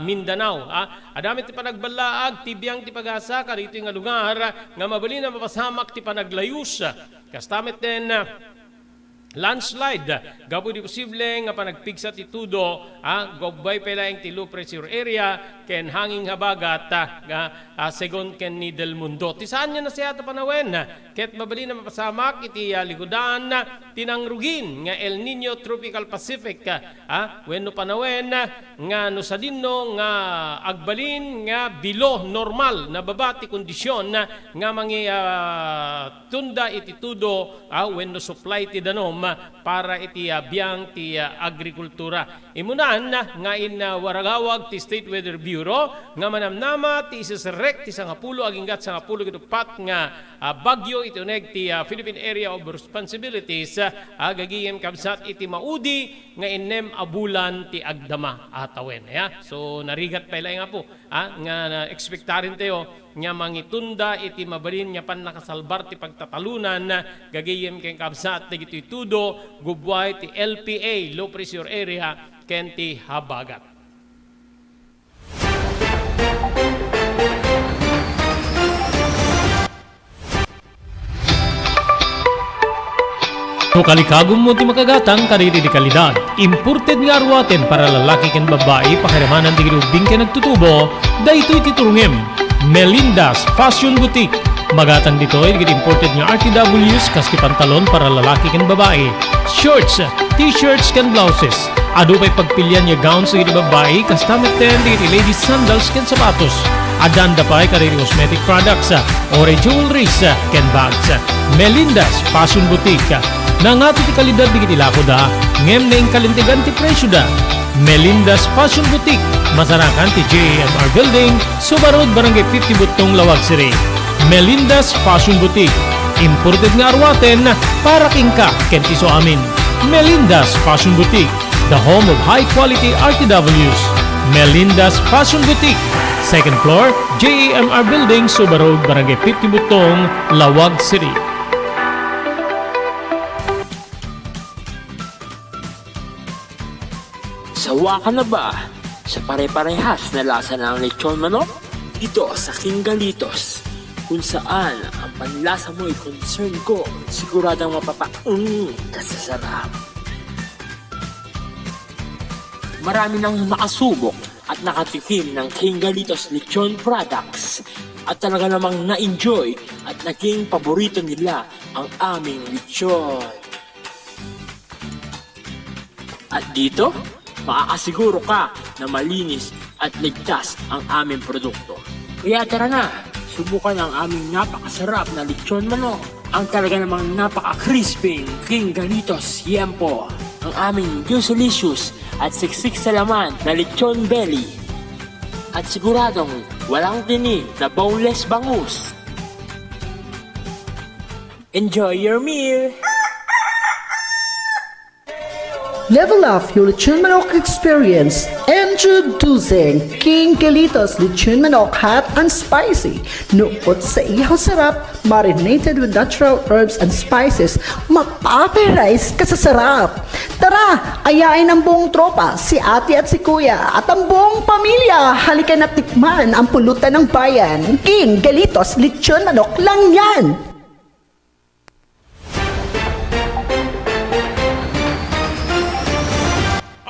Mindanao. Adamit ti panagbalaag, ti biyang ti pag-asa, karito nga lugar, nga mabalin na mapasamak ti panaglayus. Kastamit din landslide, gapo di posible nga panagpigsa ti tudo, gogbay pala yung ti low pressure area, ken hanging habagat, segon ken ni del mundo. Ti saan niya na siya ito panawen, ket mabali na mapasamak, iti ligudan, tinangrugin, nga El Nino Tropical Pacific, wenno panawen, nga no sa dinno, nga agbalin, nga bilo normal, na babati kondisyon, nga mangi tunda iti tudo, wenno supply ti danom, para iti biyang ti agrikultura. Imunan nga in waragawag ti State Weather Bureau nga manamnama ti isasarek ti sangapulo aginggat sangapulo kitupat nga bagyo iti uneg ti Philippine Area of Responsibilities gagiyem kabsat iti maudi nga innem abulan ti agdama atawen. So narigat pa ilay nga po nga expectarin tayo nga mangitunda iti mabalin nga pan nakasalbar ti pagtatalunan gagayem ken kabsat ti tudo gubway ti LPA low pressure area ken ti habagat. No kalikagom mo ti makagatang kariri di kalidad. Imported nga arwaten para lalaki ken babae pakiramanan ti girubing ken nagtutubo daytoy ti turungem. Melinda's Fashion Boutique. Magatang dito ay imported nga RTWs kaski pantalon para lalaki ken babae. Shorts, t-shirts ken blouses. Ado pa'y pagpilyan nga gowns sa babae kastamit ten di ladies sandals ken sapatos. Adanda pa'y kariri cosmetic products, ore jewelries ken bags. Melinda's Fashion Boutique. Nangato ti kalidad di kitilako da, ngem na ing kalintigan ti presyo da. Melinda's Fashion Boutique, masarakan ti JMR Building, Subarod, Barangay 50 Butong, Lawag City. Melinda's Fashion Boutique, imported nga arwaten para kingka ken ti so amin. Melinda's Fashion Boutique, the home of high-quality RTWs. Melinda's Fashion Boutique, second floor, JMR Building, Subarod, Barangay 50 Butong, Lawag City. Sawa ka na ba sa pare-parehas na lasa ng lechon manok? Dito sa King Galitos, kung saan ang panlasa mo ay concern ko, siguradang kasasarap. Marami nang nakasubok at nakatikim ng King Galitos lechon products at talaga namang na-enjoy at naging paborito nila ang aming lechon. At dito, makakasiguro ka na malinis at ligtas ang aming produkto. Kaya tara na, subukan ang aming napakasarap na lechon manok. Ang talaga namang napaka-crisping King Galitos Yempo. Ang aming Juicelicious at siksik sa laman na lechon belly. At siguradong walang tinig na boneless bangus. Enjoy your meal! Level up your Lechon Manok experience. Introducing King Galitos Lechon Manok Hot and Spicy. Nuot sa ihaw sarap, marinated with natural herbs and spices, mapaperize ka sa sarap. Tara, ayain ang buong tropa, si ate at si kuya, at ang buong pamilya. Halika na tikman ang pulutan ng bayan. King Galitos Lechon Manok lang yan.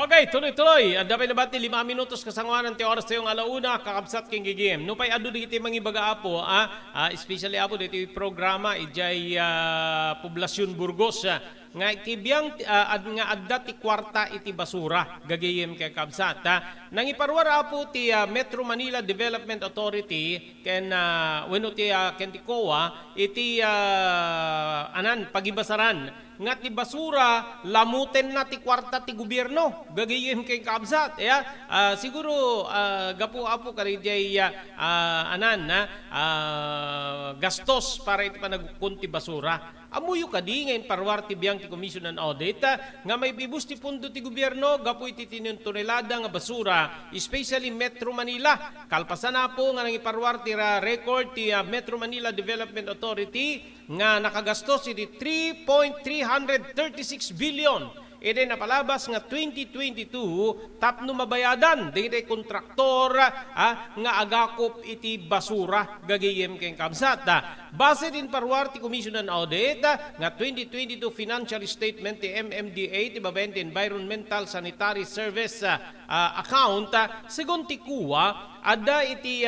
Okay, tuloy-tuloy. Dapat na bati 5 minutos kasangwanan ti oras tayong alauna, kakabsat king gigim. No pa'y adu dito mga ibaga apo, especially apo dito yung programa, ijay Poblasyon Burgos, nga kibiyang nga adda ti kwarta iti basura, gagayem kay kabsat. Nang iparwara apo ti Metro Manila Development Authority, ken weno ti ken ti COA, iti pagibasaran, nga ti basura lamuten na ti kwarta ti gobyerno gagayem kay kabsat siguro gapu-apo karijay gastos para iti panagkukun ti basura Amuyo kadi ngayon parwar ti biyang ti Commission on Audit nga may bibus ti pundo ti gobyerno gapu iti tinuntonelada nga basura, especially Metro Manila. Kalpasan na po nga nangiparwar ti record ti Metro Manila Development Authority nga nakagastos iti 3.336 billion. Ede napalabas nga 2022 tapno mabayadan dili kontraktor nga agakop iti basura gagayem ken kamsat. Base din parwar ti Commission on Audit nga 2022 financial statement ti MMDA ti Babente Environmental Sanitary Service account segon ti kuwa adda iti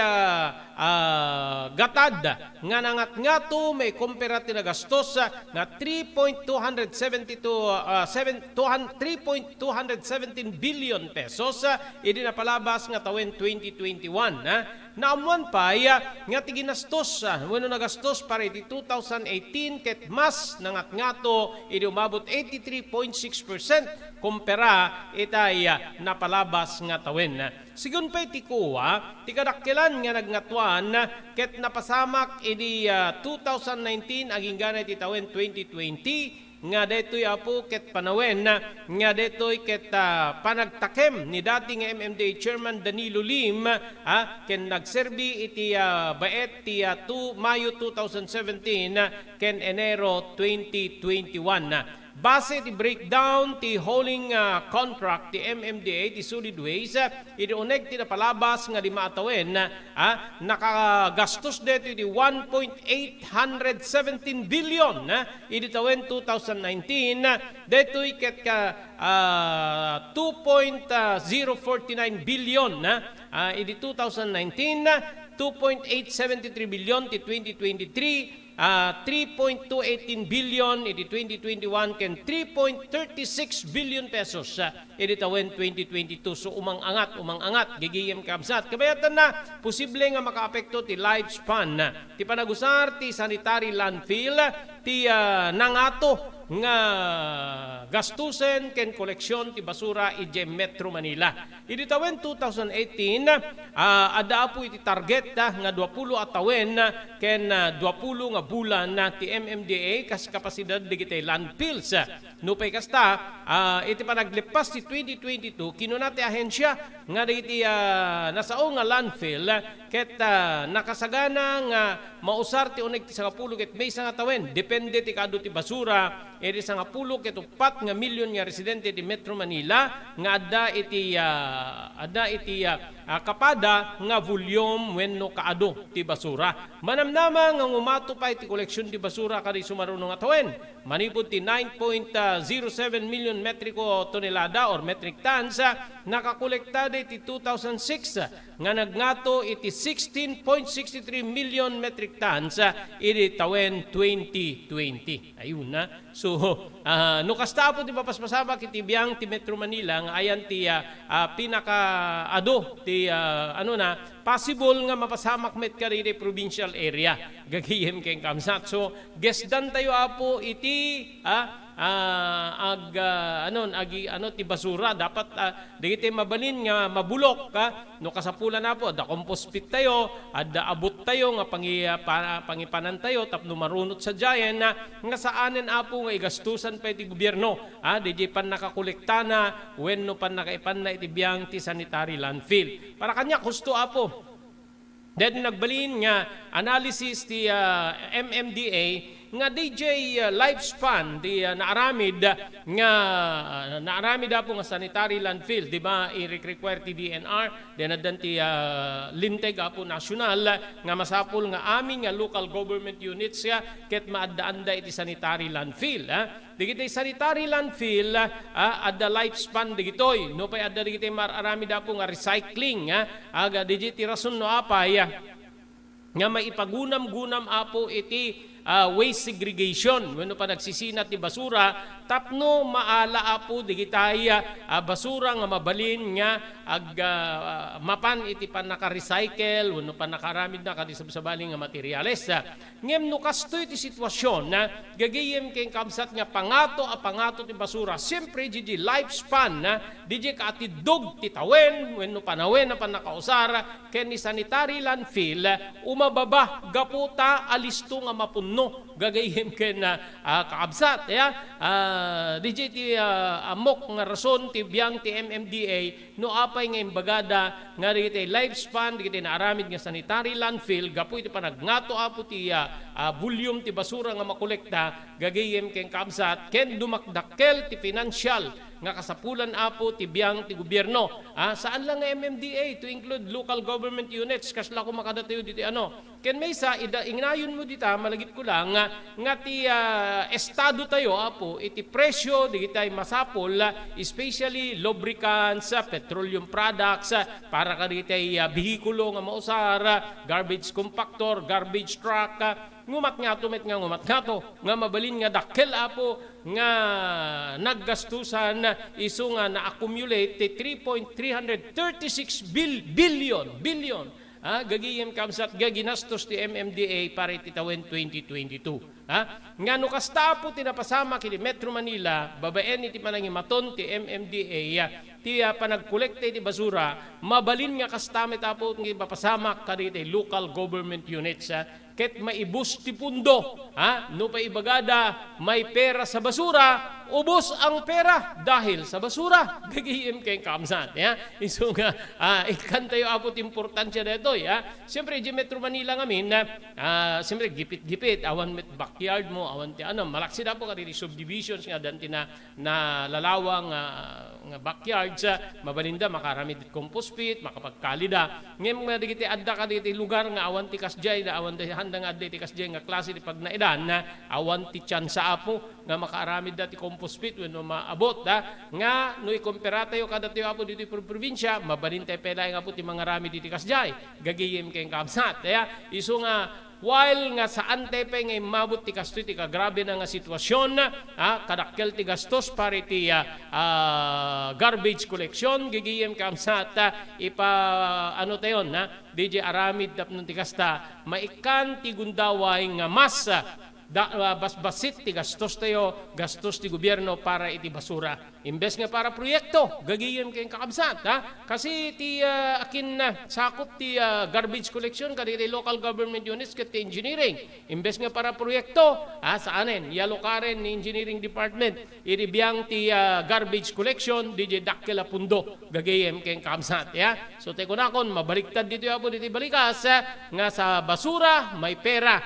gatad nga nangat-ngato may kumpara ti nagastos nga 3.217 billion pesos idi napalabas nga tawen 2021. Naamuan pa nga ti ginastos wenno nagastos para iti 2018 ket mas nangat-ngato idi umabot 83.6% kumpara itay napalabas nga tawen. Sigun pa iti kuwa, ti kadakkelan nga nagngatwan ket napasamak idi 2019 aging ganay ti tawen 2020 nga detoy apo ket panawen nga detoy ket panagtakem ni dating MMDA Chairman Danilo Lim ken nagserbi iti baet ti Mayo 2017 ken Enero 2021. Base ti breakdown ti hauling contract ti MMDA ti solid waste iti uneg ti napalabas nga 5 atawen nakagastos deto iti 1.817 billion iti tawen 2019 detoy ket ka 2.049 billion iti 2019 2.873 billion ti 2023 3.218 billion iti 2021 ken 3.36 billion pesos iti tawen 2022. So umang-angat gigiyem kamsat. Kabayatan na posible nga makaapekto ti lifespan ti panagusar ti sanitary landfill ti nangato nga gastusen ken koleksyon ti basura iti Metro Manila. Iti tawen 2018 adda po iti target nga 20 atawen ken 20 nga bulan na ti MMDA kas kapasidad digiti landfills. No pay kasta iti panaglipas ti 2022 kinuna ti ahensya nga digiti nasao nga landfill ket nakasagana nga mausar ti uneg ti 10 ket may nga tawen depende ti kadu ti basura iti 10 ket 4 nga milyon nga residente ti Metro Manila nga adda iti kapada nga volume wenno kaado ti basura. Manamnama nga umato pa iti koleksyon ti basura kadi sumaruno nga tawen. Manipod ti 9.07 million metriko tonelada or metric tons nakakolekta iti 2006 nga nagngato iti 16.63 million metric tons iti tawen 2020. Ayun na. So no kasta po ti papaspasabak iti biyang ti Metro Manila nga ayan ti pinakaado ti possible nga mapasamak met kariri provincial area gagiyem ken kamsat. So gesdan tayo apo iti ti basura dapat digiti mabalin nga mabulok no kasapulan na po da compost pit tayo adda abot tayo nga pangipanan tayo tapno marunot sa giant nga saanen apo nga igastusan pa iti gobyerno DJ pan nakakolekta na wenno pan nakaipan na iti biyang ti sanitary landfill para kanya gusto apo. Then nagbalin nga analysis ti MMDA nga DJ lifespan di naaramid apo nga sanitary landfill di ba i-require ti DNR then adan ti linteg apo nasyonal nga masapul nga amin nga local government units ket maadda-anda iti sanitary landfill digiti sanitary landfill adda lifespan digitoy no pay adda digiti maaramid apo nga recycling aga digiti rason no apay nga maipagunam-gunam apo iti waste segregation wenno pa nagsisinat ti basura tapno maala apo digitay basura nga mabalin nga mapan iti pan naka-recycle wenno pan nakaramid na kadi sabsabaling nga materyales ngem no kastoy ti sitwasyon gagayem ken kamsat nga pangato ti basura siyempre di lifespan di kaatidog ti tawen wenno panawen na pan nakausar ken ni sanitary landfill umababa gaputa alisto nga mapunno no gagayem ken kaabsat ya DJ ti amok nga rason ti biyang ti MMDA no apay nga imbagada nga iti lifespan iti naaramid nga sanitary landfill gapu iti panagnato apo ti volume ti basura nga makolekta gagayem ken kaabsat ken dumakdakkel ti financial nga kasapulan apo ti biyang ti gobyerno. Saan lang nga MMDA to include local government units kasla ko makadatayo dito ken may sa ingnayon mo dita malagip ko lang nga ti estado tayo apo iti presyo digitay masapol especially lubricants, petroleum products para kaditay bihikulo nga mausar, garbage compactor, garbage truck ngumat nga nga mabalin nga dakkel apo nga naggastusan iso nga na-accumulate ti 3.336 billion gagiyem kamsat gaginastos ti MMDA para iti tawen 2022 nga no kasta po tinapasama kini Metro Manila babaen iti manangimaton ti MMDA ti panagkolekta iti basura mabalin nga kastamet apo nga papasamak kaditi local government units ket maibus ti pundo no pa ibagada may pera sa basura ubos ang pera dahil sa basura gagiyem kay kamsat iso nga ikan tayo apo ti importansya dito siyempre di Metro Manila ngamin siyempre gipit awan met backyard mo awan ti malaksid apo kaditi subdivisions nga danti na lalawang nga backyards mabalinda makarami dit compost pit makapagkalida ngem nga digiti adda kaditi lugar nga awan ti kasjay na awan ti handang adda ti kasjay nga klase ti pagnaidan awan ti tsansa apo nga makaramid dati compost pit wenno maabot nga no ikumpara tayo kada tayo apo dito probinsya mabalin tayo pelay nga po ti mga rami diti kasjay gagiyem kay kamsat iso nga while nga saan tayo nga mabot ti kasto ti kagrabe na nga sitwasyon kadakkel ti gastos para ti garbage collection gigiyem kamsat tayo DJ aramid tapnon ti kasta maikan ti gundaway nga mas basbasit ti gastos tayo gastos ti gobyerno para iti basura imbes nga para proyekto gagiyem kay kakabsat kasi ti akin sakop ti garbage collection kaditi local government units ket ti engineering imbes nga para proyekto saanen yalokaren ni engineering department iti biyang ti garbage collection DJ dakkel pundo gagiyem kay kakabsat so te kunakon mabaliktad dito apo diti balikas nga sa basura may pera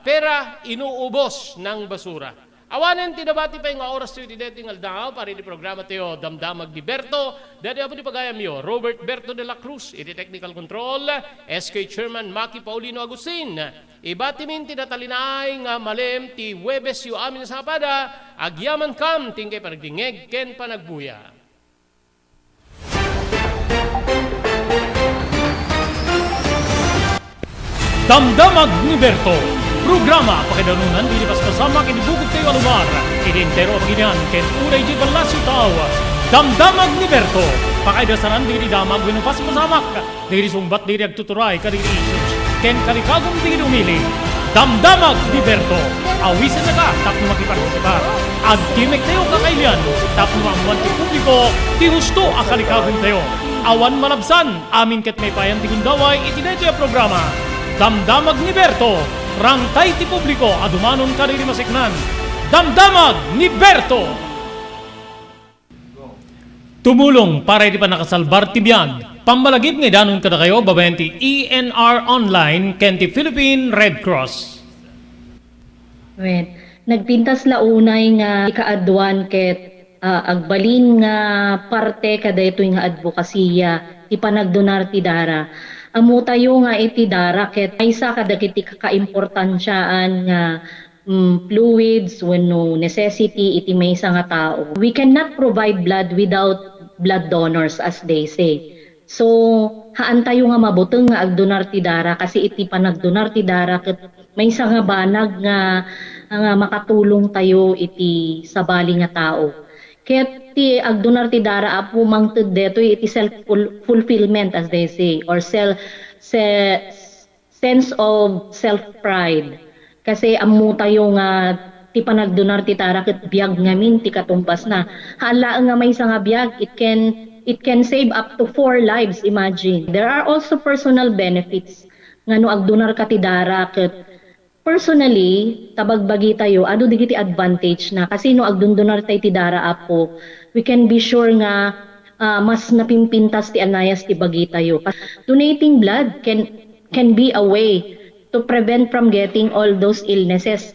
pera inuubos ng basura. Awanen tinabati pa yung oras tayo dito ng daw para di programa tayo Damdamag ni Berto. Dati apo di pagayam yo, Robert Berto de la Cruz, iti technical control, SK Chairman Maki Paulino Agustin. Ibati min tinatalinay nga malem ti Webes yu amin sa pada, agyaman kam tingkay paragdingeg ken panagbuya. Damdamag ni Berto. Programa pakidanunan dilipas kasama kinibugod kayo alumar kinintero paginian ken unay di balasyo tao Damdamag ni Berto pakaidasaran diri damag winupas pasamak diri sumbat diri agtuturay kadiri issues ken kalikagong diri umili Damdamag ni Berto awisan na ka tapno makipartisipar agtimek tayo kakailian tapno amuan ti publiko ti husto a kalikagong tayo awan malabsan amin ket may payan ti gundaway iti programa Damdamag ni Berto rangkay ti publiko adumanon kadiri masiknan Damdamag ni Berto tumulong para iti panakasalbar ti biyag pambalagip nga danon kada kayo babayan ti ENR Online ken ti Philippine Red Cross nagpintas launay nga ikaadwan ket agbalin nga parte kada ito nga advokasya ti panagdonar ti dara amo tayo nga iti dara ket aysa kadagiti kakaimportansyaan nga fluids wenno necessity iti maysa nga tao. We cannot provide blood without blood donors as they say. So haan tayo nga mabuteng nga agdonar ti dara kasi iti panagdonar ti dara ket maysa nga banag nga makatulong tayo iti sabali nga tao. Ket ti agdonar ti dara apo mangted deto iti self-fulfillment as they say or sense of self-pride. Kasi ammo tayo nga ti panagdonar ti dara ket biag ngamin ti katumpas na. Hala nga may nga biag it can save up to 4 lives, imagine. There are also personal benefits nga no agdonar ka ti dara ket personally, tabagbagi tayo, ado digiti advantage na kasi no agdundunar tayo ti dara apo, we can be sure nga mas napimpintas ti anayas ti bagi tayo. Donating blood can be a way to prevent from getting all those illnesses,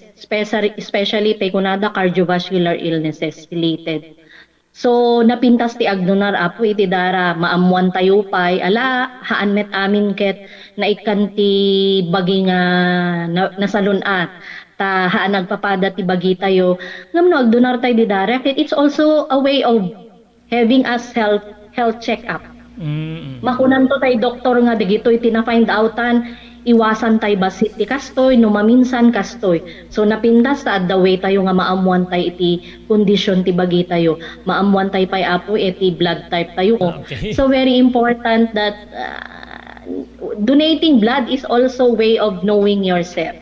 especially tayo kunada cardiovascular illnesses related. So napintas ti agdonar apo iti dara maamuan tayo pay ala haan met amin ket naikan ti bagi nga nasalunat ta haan nagpapada ti bagi tayo ngam no agdonar tayo di dara ket it's also a way of having us health check up. Makunan to tayo doktor nga digitoy tina-find outan iwasan tayo basit ti kastoy no maminsan kastoy. So napintas ta the way tayo nga maamuan tayo iti kondisyon ti bagi tayo. Maamuan tayo pay apo iti blood type tayo. Okay. So very important that donating blood is also way of knowing yourself.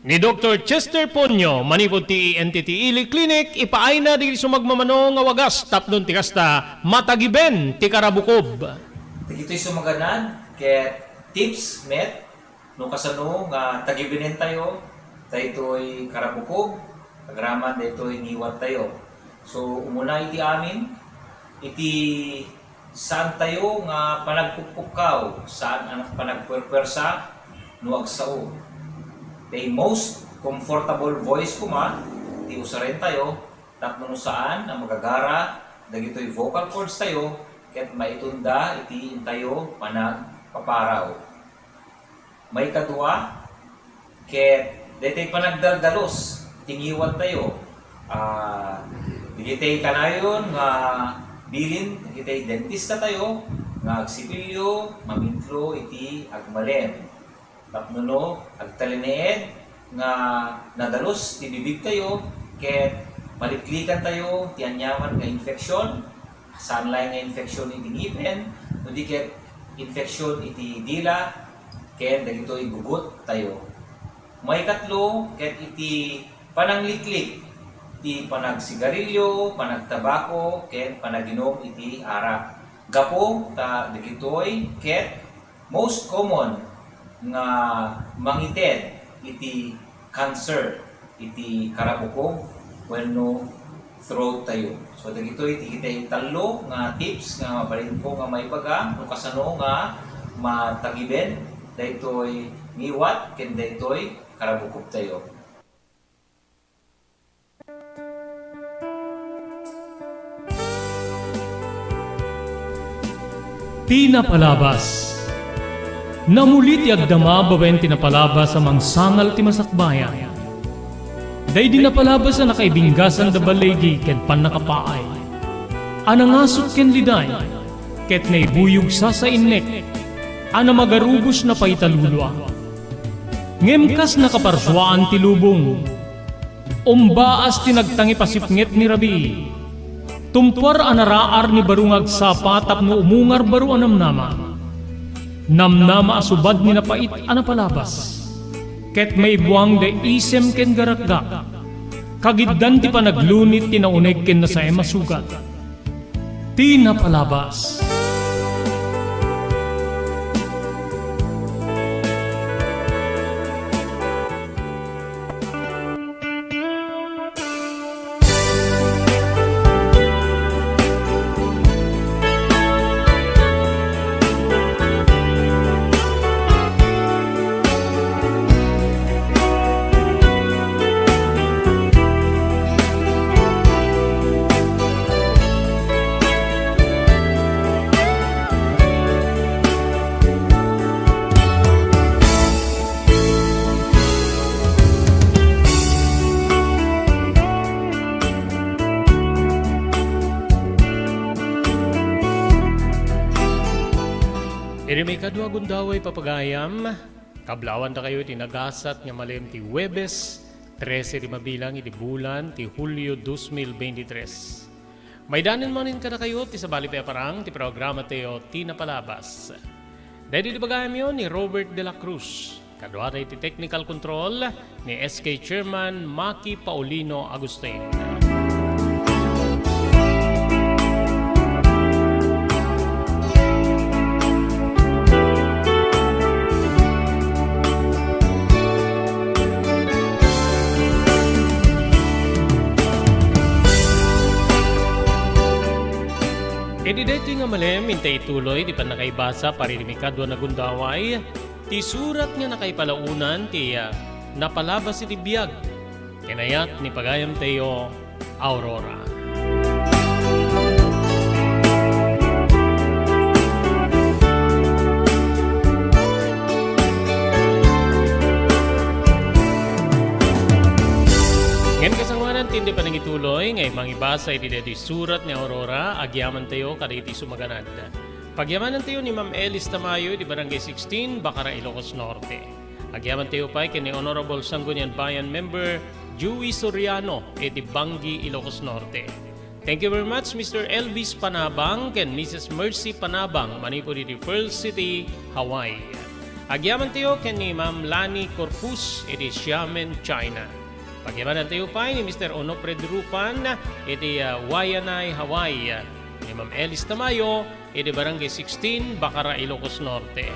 Ni Dr. Chester Ponyo, manipod ti NTT Ili Clinic, ipaay na di sumagmamano nga wagas, tapnon ti kasta, matagiben ti karabukob. Ito'y sumaganan, kaya tips, met, no kasano nga tagibinin tayo, ito'y karabukob, kagraman, ito'y niwat tayo. So, umuna iti amin, iti saan tayo nga panagpupukkaw, saan ang panagpwerpwersa, no agsao. The most comfortable voice ko man, iti usarin tayo, tapno saan ang magagara, dagito'y vocal cords tayo, ket maitunda iti tayo panagpaparaw. May kadua, ket dito'y panagdaldalos, tingiwat tayo. Digitay kanayon nga bilin, digitay dentista tayo, nga agsipilyo, mamintlo iti agmalen. Tapno agtalineed nga nadalos ti bibig tayo ket maliklikan tayo ti anyaman nga infeksyon sanlay nga infeksyon iti ngipin no di ket infeksyon iti dila ket dagitoy gugut tayo. May katlo ket iti panangliklik ti panagsigarilyo, panagtabako ket panaginom iti arak. Gapo ta dagitoy ket most common nga mangited iti cancer iti karabukog wenno throat tayo. So dagitoy iti kitay talo nga tips nga mabalin ko nga maibaga no kasano nga matagiben daytoy ngiwat ken daytoy karabukog tayo. Tinapalabas. Namulit agdama bawen tinapalabas amang sangal ti masakbayan. Day di napalabas na nakaibinggasan da balegi ken panakapaay. Anangasot ken liday, ket naibuyog sa innek, ana magarubos na paitalulwa. Ngemkas nakaparswaan ti lubong, umbaas tinagtangi pasipnget ni Rabi. Tumpar anaraar ni barungag sapa tapno umungar baru anamnama. Namnama asubad ni napait anapalabas. Ket may buwang da isem ken garakgak. Kagiddan ti panaglunit tinauneg ken nasae masugat. Tinapalabas. Iri may kadwa gundaway papagayam, kablawan ta kayo tinagasat nga malim ti Huwebes, 13 mabilang iti bulan ti Hulyo 2023. May danin manin ka na kayo ti sabali pa parang ti programa tayo Tinapalabas. Dahil di bagayam yun ni Robert de la Cruz, kadwa tayo ti technical control ni SK Chairman Maki Paulino Agustin. malem, hintay ituloy, di pa nakaibasa, paririmikadwa na gundaway, ti surat nga nakaipalaunan, ti napalabas iti biyag. Kinayat ni pagayam tayo, Aurora. Ngayon kasangwanan, tindi pa nang ituloy, ngay mangibasa iti deti surat ni Aurora, agyaman tayo kada iti sumaganad. Pagyamanan tayo ni Ma'am Elis Tamayo, di Barangay 16, Bacara, Ilocos Norte. Agyaman tayo pa kay ni Honorable Sangguniang Bayan Member, Joey Soriano, iti Bangi, Ilocos Norte. Thank you very much, Mr. Elvis Panabang, and Mrs. Mercy Panabang, manipod iti Pearl City, Hawaii. Agyaman tayo kay ni Ma'am Lani Corpus, iti Xiamen, China. Pagyaman tayo pa ni Mr. Onofre Drupan, iti Wayanay, Hawaii. Ni Ma'am Elis Tamayo, iti Barangay 16, Bacara, Ilocos Norte.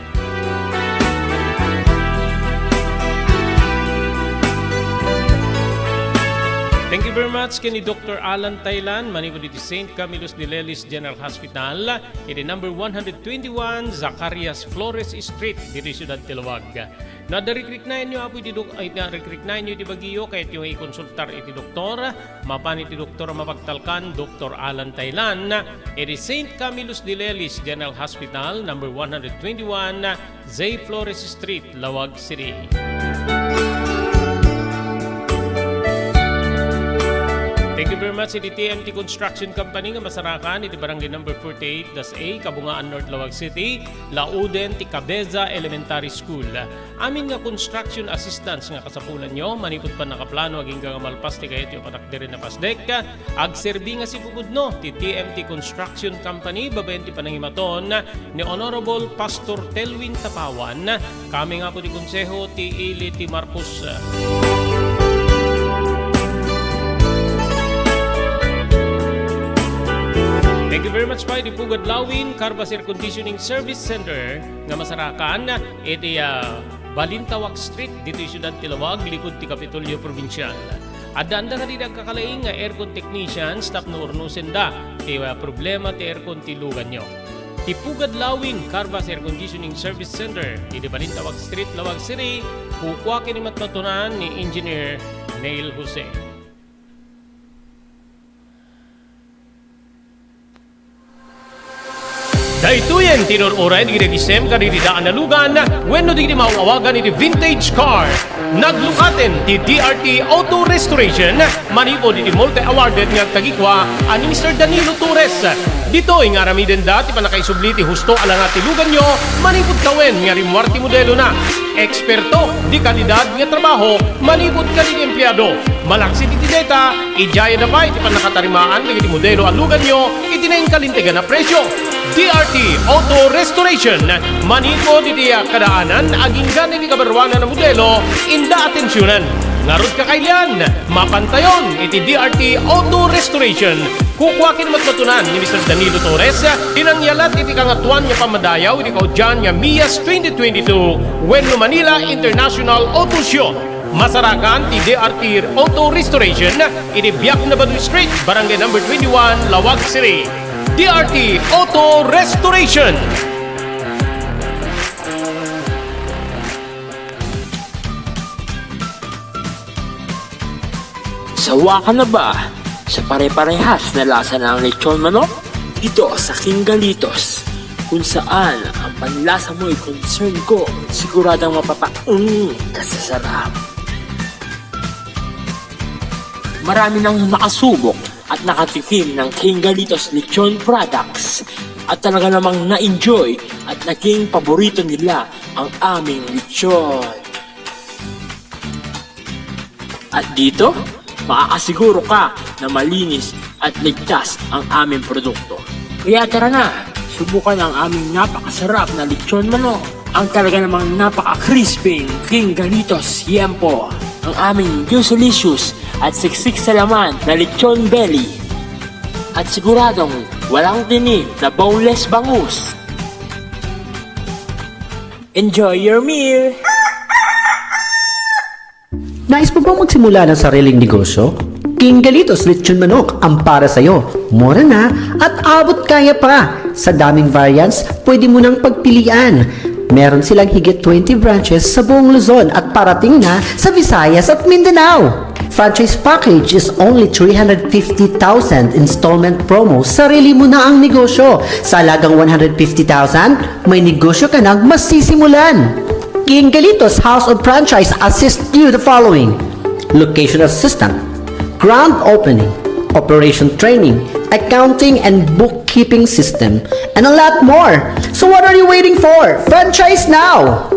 Thank you very much kay ni Dr. Alan Thailand, manipod iti St. Camillus de Lelis General Hospital, iti number 121, Zacarias Flores Street, dito Ciudad Tiluag. Nadarikrik-nayan nyo apo iti nadarikrik-nayan nyo iti Baguio, kahit yung i-konsultar iti doktor, mapan iti doktor mapagtalkan, Dr. Alan Thailand, iti St. Camillus de Lelis General Hospital, number 121, Zay Flores Street, Lawag City. Thank you very much iti TMT Construction Company nga masarakan iti barangay number 48 Das-A, Kabungaan North, Lawag City, Lauden ti Cabeza Elementary School. Amin nga construction assistance nga kasapulan nyo, manipod pa nakaplano aging gamalpas ti kayat yung patakdirin na pasdek. Agserbi nga si pupudno ti TMT Construction Company, babayan ti panangimaton ni Honorable Pastor Telwin Tapawan. Kami nga po di konseho ti Ili ti Marcos. Thank you very much pa iti Pugad Lawin, Carbas Air Conditioning Service Center nga masarakan iti Balintawak Street dito yung Ciudad Tiluag, likod ti Kapitolyo Provincial. Adda nga di nagkakalaing nga aircon technician, staff na urnusin da ti problema ti aircon ti lugan nyo. Ti Pugad Lawin, Carbas Air Conditioning Service Center iti Balintawak Street, Lawag City, kukwa kinimatmatunan ni Engineer Neil Jose. Daituyen tinur-uray di gisem kadididaan na lugan wenno di mauawagan iti vintage car. Naglukaten ti DRT Auto Restoration manipod iti multi-awarded nga tagikwa ani Mr. Danilo Torres. Dito nga aramiden dati pa nakaisubli ti husto ala nga ti lugan nyo manipod tawen nga rimwarti modelo na. Eksperto di kalidad nga trabaho manipod kalid empleyado. Malaksi ti data, ijaya na pa iti panakatarimaan ng iti modelo ang lugan nyo itinayin kalintigan na presyo. DRT Auto Restoration, manipod iti kadaanan, aging ganin iti kabarwanan na modelo, inda atensyonan. Ngarod kakailan, mapantayon iti DRT Auto Restoration. Kukwakin matmatunan ni Mr. Danilo Torres, tinangyalat iti kangatuan niya pamadayaw iti kaudyan niya MIAS 2022, Wenlo Manila International Auto Show. Masarakan ti DRT Auto Restoration, iti Biak na Baduy Street, Barangay number 21, Lawag City. DRT Auto Restoration. Sawa ka na ba sa pare-parehas na lasa ng lechon manok? Dito sa King Galitos, kung saan ang panlasa mo ay concern ko, siguradang mapapaung ka sa sarap. Marami nang nakasubok at nakatikim ng King Galitos Lechon products at talaga namang na-enjoy at naging paborito nila ang aming lechon. At dito, makakasiguro ka na malinis at ligtas ang aming produkto. Kaya tara na, subukan ang aming napakasarap na lechon manok. Ang talaga namang napaka-crispy King Galitos Yempo. Ang aming juicy-licious at siksik sa laman na lechon belly. At siguradong walang tinik na boneless bangus. Enjoy your meal! Nais mo bang magsimula ng sariling negosyo? King Galitos Lechon Manok ang para sa'yo. Mura na at abot kaya pa. Sa daming variants, pwede mo nang pagpilian. Meron silang higit 20 branches sa buong Luzon at parating na sa Visayas at Mindanao. Franchise package is only 350,000 installment promo. Sarili mo na ang negosyo. Sa halagang 150,000, may negosyo ka nang masisimulan. King Galitos House of Franchise assist you the following: location assistant, grand opening, operation training, accounting and bookkeeping system, and a lot more. So what are you waiting for? Franchise now!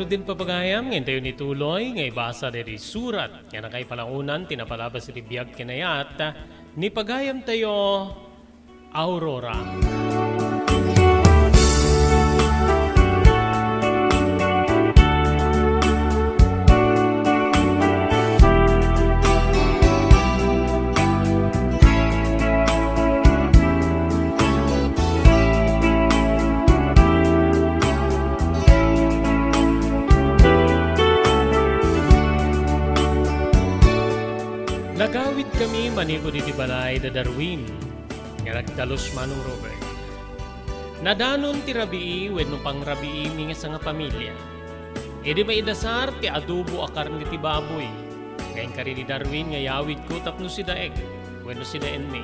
Din papagayam, ngayon tayo nituloy, ngay basa dari surat. Yan ang kay palangunan, tinapalabas ni biyag kinayat, ni pagayam tayo, Aurora. Nagawid kami manigo di balay da Darwin, nga nagdalos manong Robert. Nadanon ti rabii wenno pang rabii mi nga sa nga pamilya. E di maidasar ti adobo a karne ti baboy. Ngayon kari ni Darwin nga yawid ko tapno si daeg, wenno si daen mi.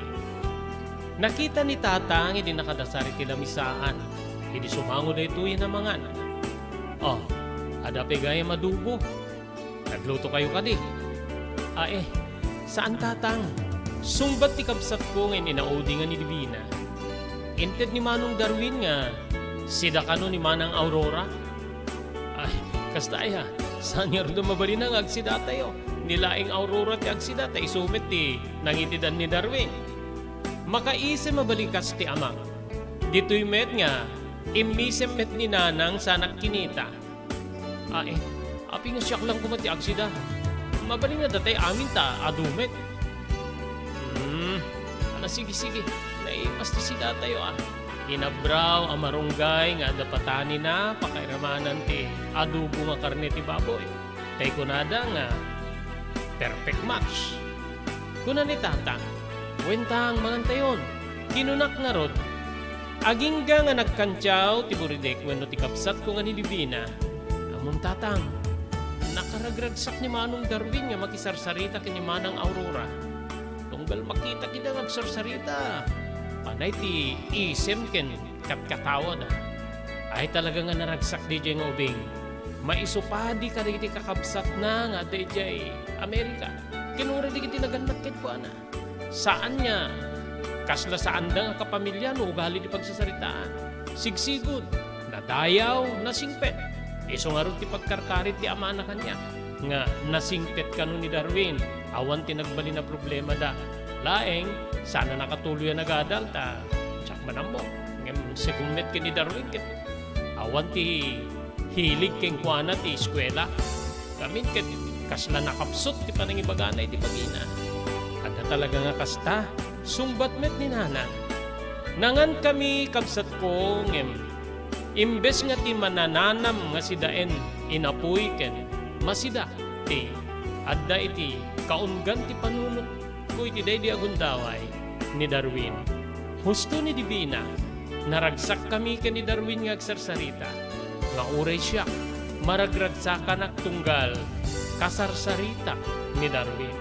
Nakita ni tata nga di nakadasar ti lamisaan. E di sumango da ito yan namangan. Oh, adape gaya madubo. Nagluto kayo kadi. Saan tatang? Sumbat ti kabsat ko ngayon inaudingan ni Divina. Inted ni Manong Darwin nga, sida kano ni Manang Aurora. Ay, kastay ha, saan nga rin mabali na nga agsida tayo? Nilaing Aurora ti agsida tayo isumit ti nangitidan ni Darwin. Makaisip mabalikas ti amang. Dito'y met nga, imisem met ni Nanang sa kinita. Api nga siyak lang kumati agsida. Mabaling na datay amin ta, adumet. Sige. Naipas ti si datayo Inabraw ang marunggay nga dapatani na pakairamanan ti adubo nga karne ti baboy. Tay kunada nga perfect match. Kuna ni tata, wentang mangantayon, kinunak nga rod. Agingga nga nagkantyaw ti buridek wenno ti kapsat ko nga ni Divina. Amon tatang, nakaragragsak ni Manong Darwin nga makisarsarita kini Manang Aurora. Tunggal makita kita nga agsarsarita. Panay ti isem ken katkatawa na. Ay talaga nga naragsak di jay nga ubing. Maisupadi ka di kakabsat na nga di jay Amerika. Kinura di kiti naganat ket po ana. Saan niya? Kasla saan da nga kapamilya no ugali di pagsasaritaan. Sigsigod, nadayaw, nasingpet. Iso nga rin ti pagkarkarit ti ama na kanya. Nga nasingpet ka ni Darwin. Awan ti nagbali na problema da. Laeng, sana nakatuloy na nagadal ta. Tsak manam mo. Ngem segummet ki ni Darwin kit. Awan ti hilig keng kuana ti eskwela. Kamin kit kasla nakapsot ti panangibaganay ti pagina. Kada talaga nga kasta, sumbat met ni Nanang. Nangan kami kabsat ko ngem imbes nga ti manananam nga si daen inapuy ken masida ti adda iti kaungan ti panunot ko iti day di agundaway ni Darwin. Husto ni Divina, naragsak kami ken ni Darwin nga agsarsarita. Nga uray siya, maragragsakan ak tunggal kasarsarita ni Darwin.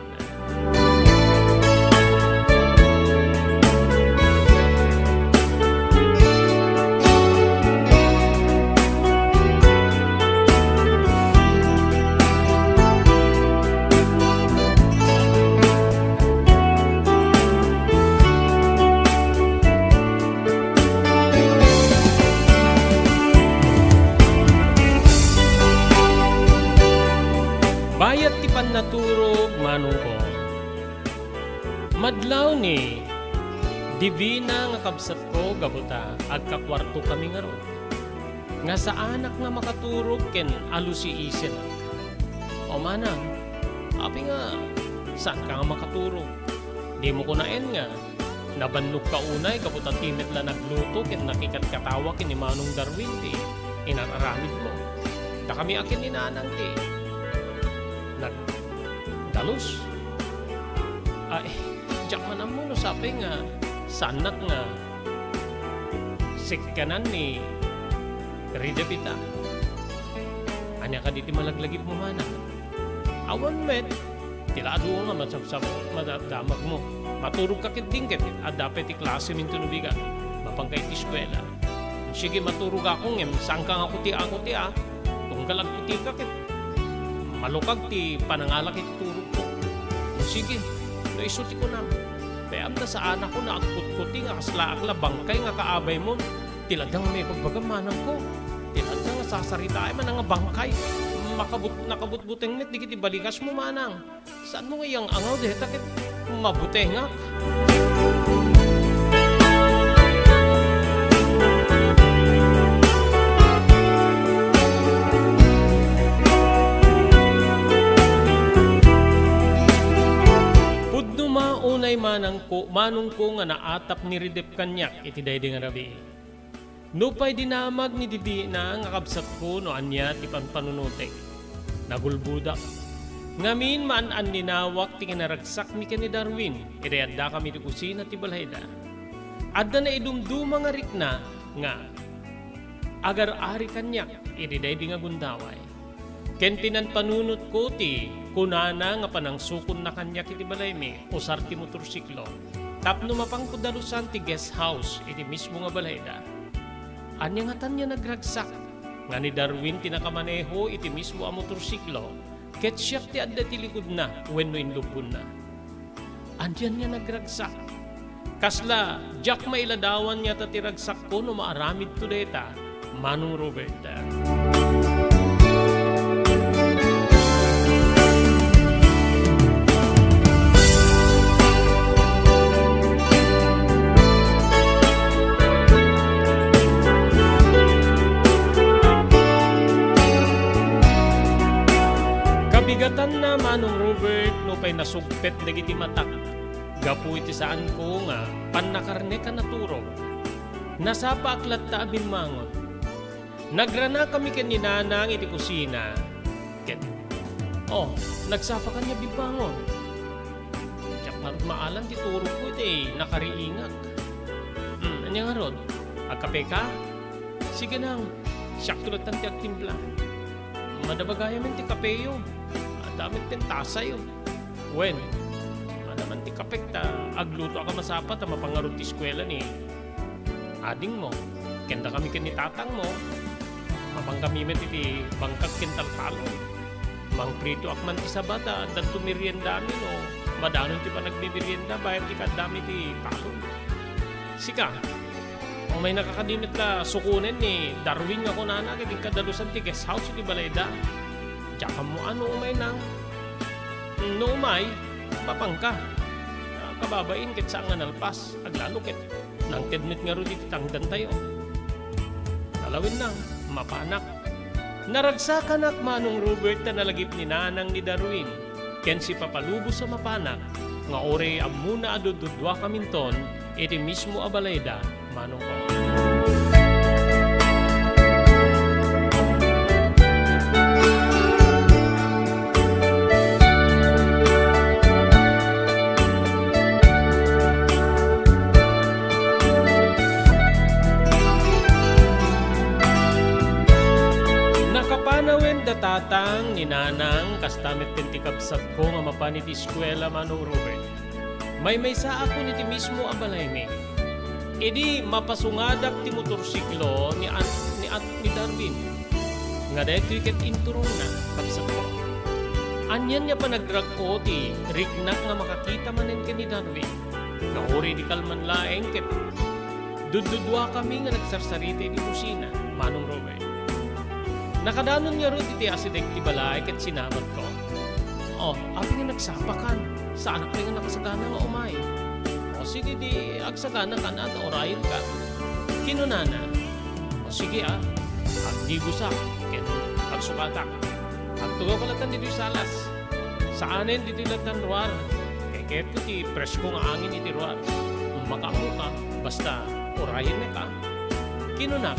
Madlaw ni Divina nga kabsat ko gabuta agkakwarto kami nga ron. Nga sa anak nga makaturog ken alusi isen. O manang, api nga, saan ka nga makaturog? Di mo kunain nga. Nabanlog ka unay gabuta timit la nagluto ken nakikatkatawa ken ni Manong Darwin ti inararamid mo. Da kami akin ni nanang ti. Nagdalos. Ay, diyak man mo no sabi nga sanat nga sikkanan ni Ridebita. Anya ka diti malaglagip mo mana. Awan met, tilado nga matsabsab madamag mo. Maturog ka kit dingket at dapat ti klase min tunubigan. Mapangkay ti eskwela. Sige maturog ako ngem, saan ka nga ako ti tunggalag ko ti kakit. Malukag ti panangalak iti turog ko. Sige, no isuti ko na. Kaya amda sa anak ko na agkut-kuti nga kasla-akla bangkay nga kaabay mo. Tiladang may pagbagamanang ko. Tiladang nga sasarita ay man nga bangkay. Nakabut-buteng net, di kiti balikas mo manang. Saan mo ngayang angaw di takit mabutengak? Pudno maunay manong ko nga naatap ni Ridep kanyak iti daydi nga rabi. Nupay dinamag ni Divina nga kabsat ko no anya ti panpanunutek. Nagulbudak. Ngamin maan ninawak ti kinaragsak mi ken ni Darwin. Idayadda kami ti kusina ti balayda. Adda na idumduma nga rikna nga agar-ari kanyak iti daydi nga gundaway. Ken panunot ko ti kunana nga panangsukon na kanyak iti balay mi usar ti motorsiklo. Tapno mapangkudalusan ti guest house iti mismo nga balayda. Anya nga tanya nagragsak. Nga ni Darwin tinakamaneho iti mismo ang motorsiklo. Ket siyak ti adda ti likod na wenno inlubon na. Andyan nga nagragsak. Kasla, jak mailadawan niya ti ragsak ko no maaramid to deta. Manong Roberta. Kabigatan na Manong Robert no pay nasugpet dagiti matak. Gapu iti saan ko nga pannakarne ka naturog. Nasapa aklat ta abin mangon. Nagrana kami ken ni nanang iti kusina. Ken nagsapa kanya bibangon. Tiyak maalan ti turog ko iti nakariingak. Anya nga rod? Agkape ka? Sige nang, siyak tulad tanti agtimpla. Madabagaya men ti kapeyo. Damit pentasay yun. Wen, manaman ti kapek ta agluto ka masapat ta mapangarot ti eskwela ni ading mo. Kenda kami ken ni tatang mo. Mapang kami met iti bangkag ken talpalo. Mang prito akman ti sabata dan tumirienda mi no. Madanon ti panagbibirienda bayad ti kadami ti talo. Sika. Ang may nakakadimit la sukunen ni Darwin nga kunana ket kadalusan ti guest house iti balayda. Tsaka mo ano umay nang no umay papangka kababain ket saan nga nalpas aglalo ket nang tedmet nga ro diti tangdan tayo talawin nang mapanak naragsakan ak Manong Robert na nalagip ni nanang ni Darwin ken si papalubo sa mapanak nga ore amuna adududwa kaminton iti mismo abalayda Manong ko. Tatang ni nanang kastamit pentikabsat ko nga mapanit eskwela Manong Robert. May sa ako niti mismo abalay mi. Idi mapasungadak ti motorsiklo ni Darwin. Nga dahil ket inturong na kabsat ko. Anyan niya pa nagrag ko ti rignak nga makakita manen ken ni Darwin. Nauri di kalman laeng ket dududwa kami nga nagsarsarita di kusina Manong Robert. Nakadanon nga ro iti asideg ti balay ket sinamat ko. Api nga nagsapakan. Sa anak ko nga nakasagana nga umay. sige di agsagana ka na at orayin ka. Kinunana. O sige agdigusa. Ken agsukatak. Agtugaw kalatan dito yung salas. Sa anin dito latan ruar. Kaya ko ti presko nga angin iti ruar. Makamu ka, basta orayin na ka. Kinunak.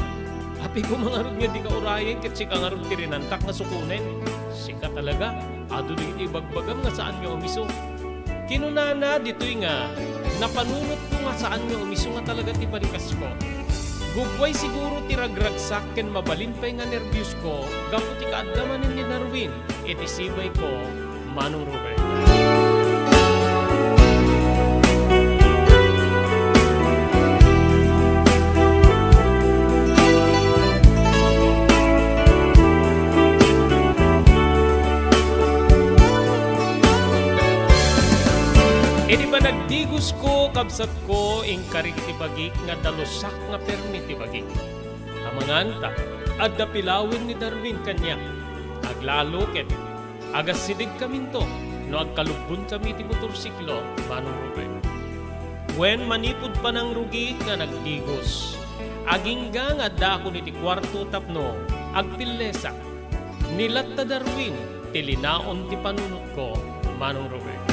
Happy ko mga rod nga di ka orayin ket sika nga rod ti rinantak nga sukunen. Sika talaga. Ado di ibagbagam nga saan nyo umiso. Kinunana dito'y nga napanunot ko nga saan nyo umiso nga talaga ti balikas ko. Gugway siguro ti ragragsak ken mabalin pa'y nga nervyos ko gapo ti kaadamanin ni Darwin iti sibay ko Manong Robert. Iti ba nagdigos ko, kabsat ko, ingkarig ti bagik nga dalusak nga permi ti bagik. Amanganta, adda pilawin ni Darwin kanya. Aglalo ket, agas sidig kaminto, no agkalubon kami ti motorsiklo, Manong Robert. When manipod pa ng rugi nga nagdigos, agingga nga dako ni ti kwarto tapno, agpillesak. Nilat ta Darwin, tilinaon ti panunot ko, Manong Robert.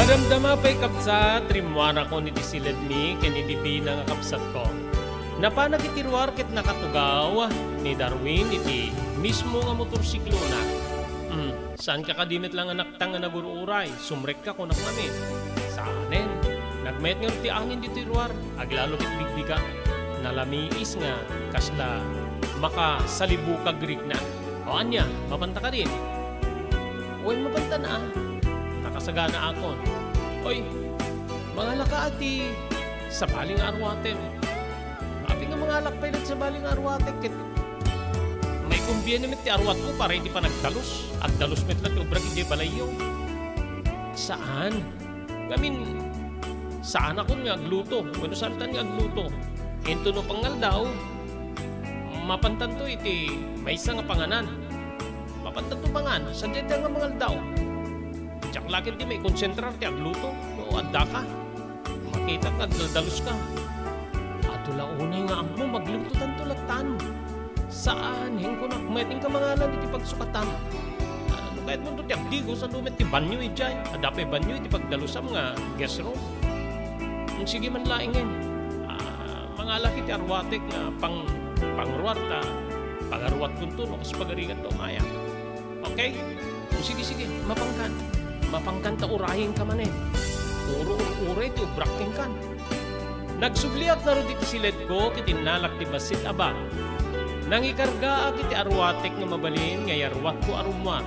Madamdama pa'y kapsat, rimwana ko ni tisilad mi, kanidibina nga kapsat ko. Napanag itiruar ket nakatugaw ni Darwin iti mismo nga motorsiklo na. Saan ka kadinit lang anak tang nga naguruuray, sumrek ka kunak namin. Saanen, nagmet nga ti angin dito iruar, aglalo kit bigbiga, nalamiis nga, kasla makasalibu ka Greek na. O anya, mapanta ka din. Uy, mapanta na nakasagana akon. Oy, mga lakaati sa baling arwaten. Mapi nga mga lakpay lang sa baling arwaten. Kit may kumbien naman ti arwat ko para hindi pa nagdalos. At dalos met lang ti ubrag hindi balayo. Saan? Gamin, saan ako nga agluto? Kung saan nga agluto? Ento no pangal daw, mapantan to iti may isa nga panganan. Mapantan to pangan, sa dyan nga mangal daw. Tsak lakit di may konsentrar ti agluto o adda ka. Makita ka, dalos ka. Ato launay nga mo magluto tanto latan. Saan? Hing ko nakmeting ka mangalan iti pagsukatan. Ano kahit mo ito ti agdigo sa lumet ti banyo ijay. Adapay banyo iti pagdalusam nga guest room. Sige man laingin. Mga laki ti arwatek nga pangruat ta. Pagarwat kunto no kas pagarigat to maya. Okay? Sige, mapangkan ta urahin ka manen. Uro-ure ti ubrakting kan. Nagsubliat na rin dito silid ko kiti nalak ti basit aba. Nangikarga kiti arwatek nga mabalin nga yarwat ko arumwa.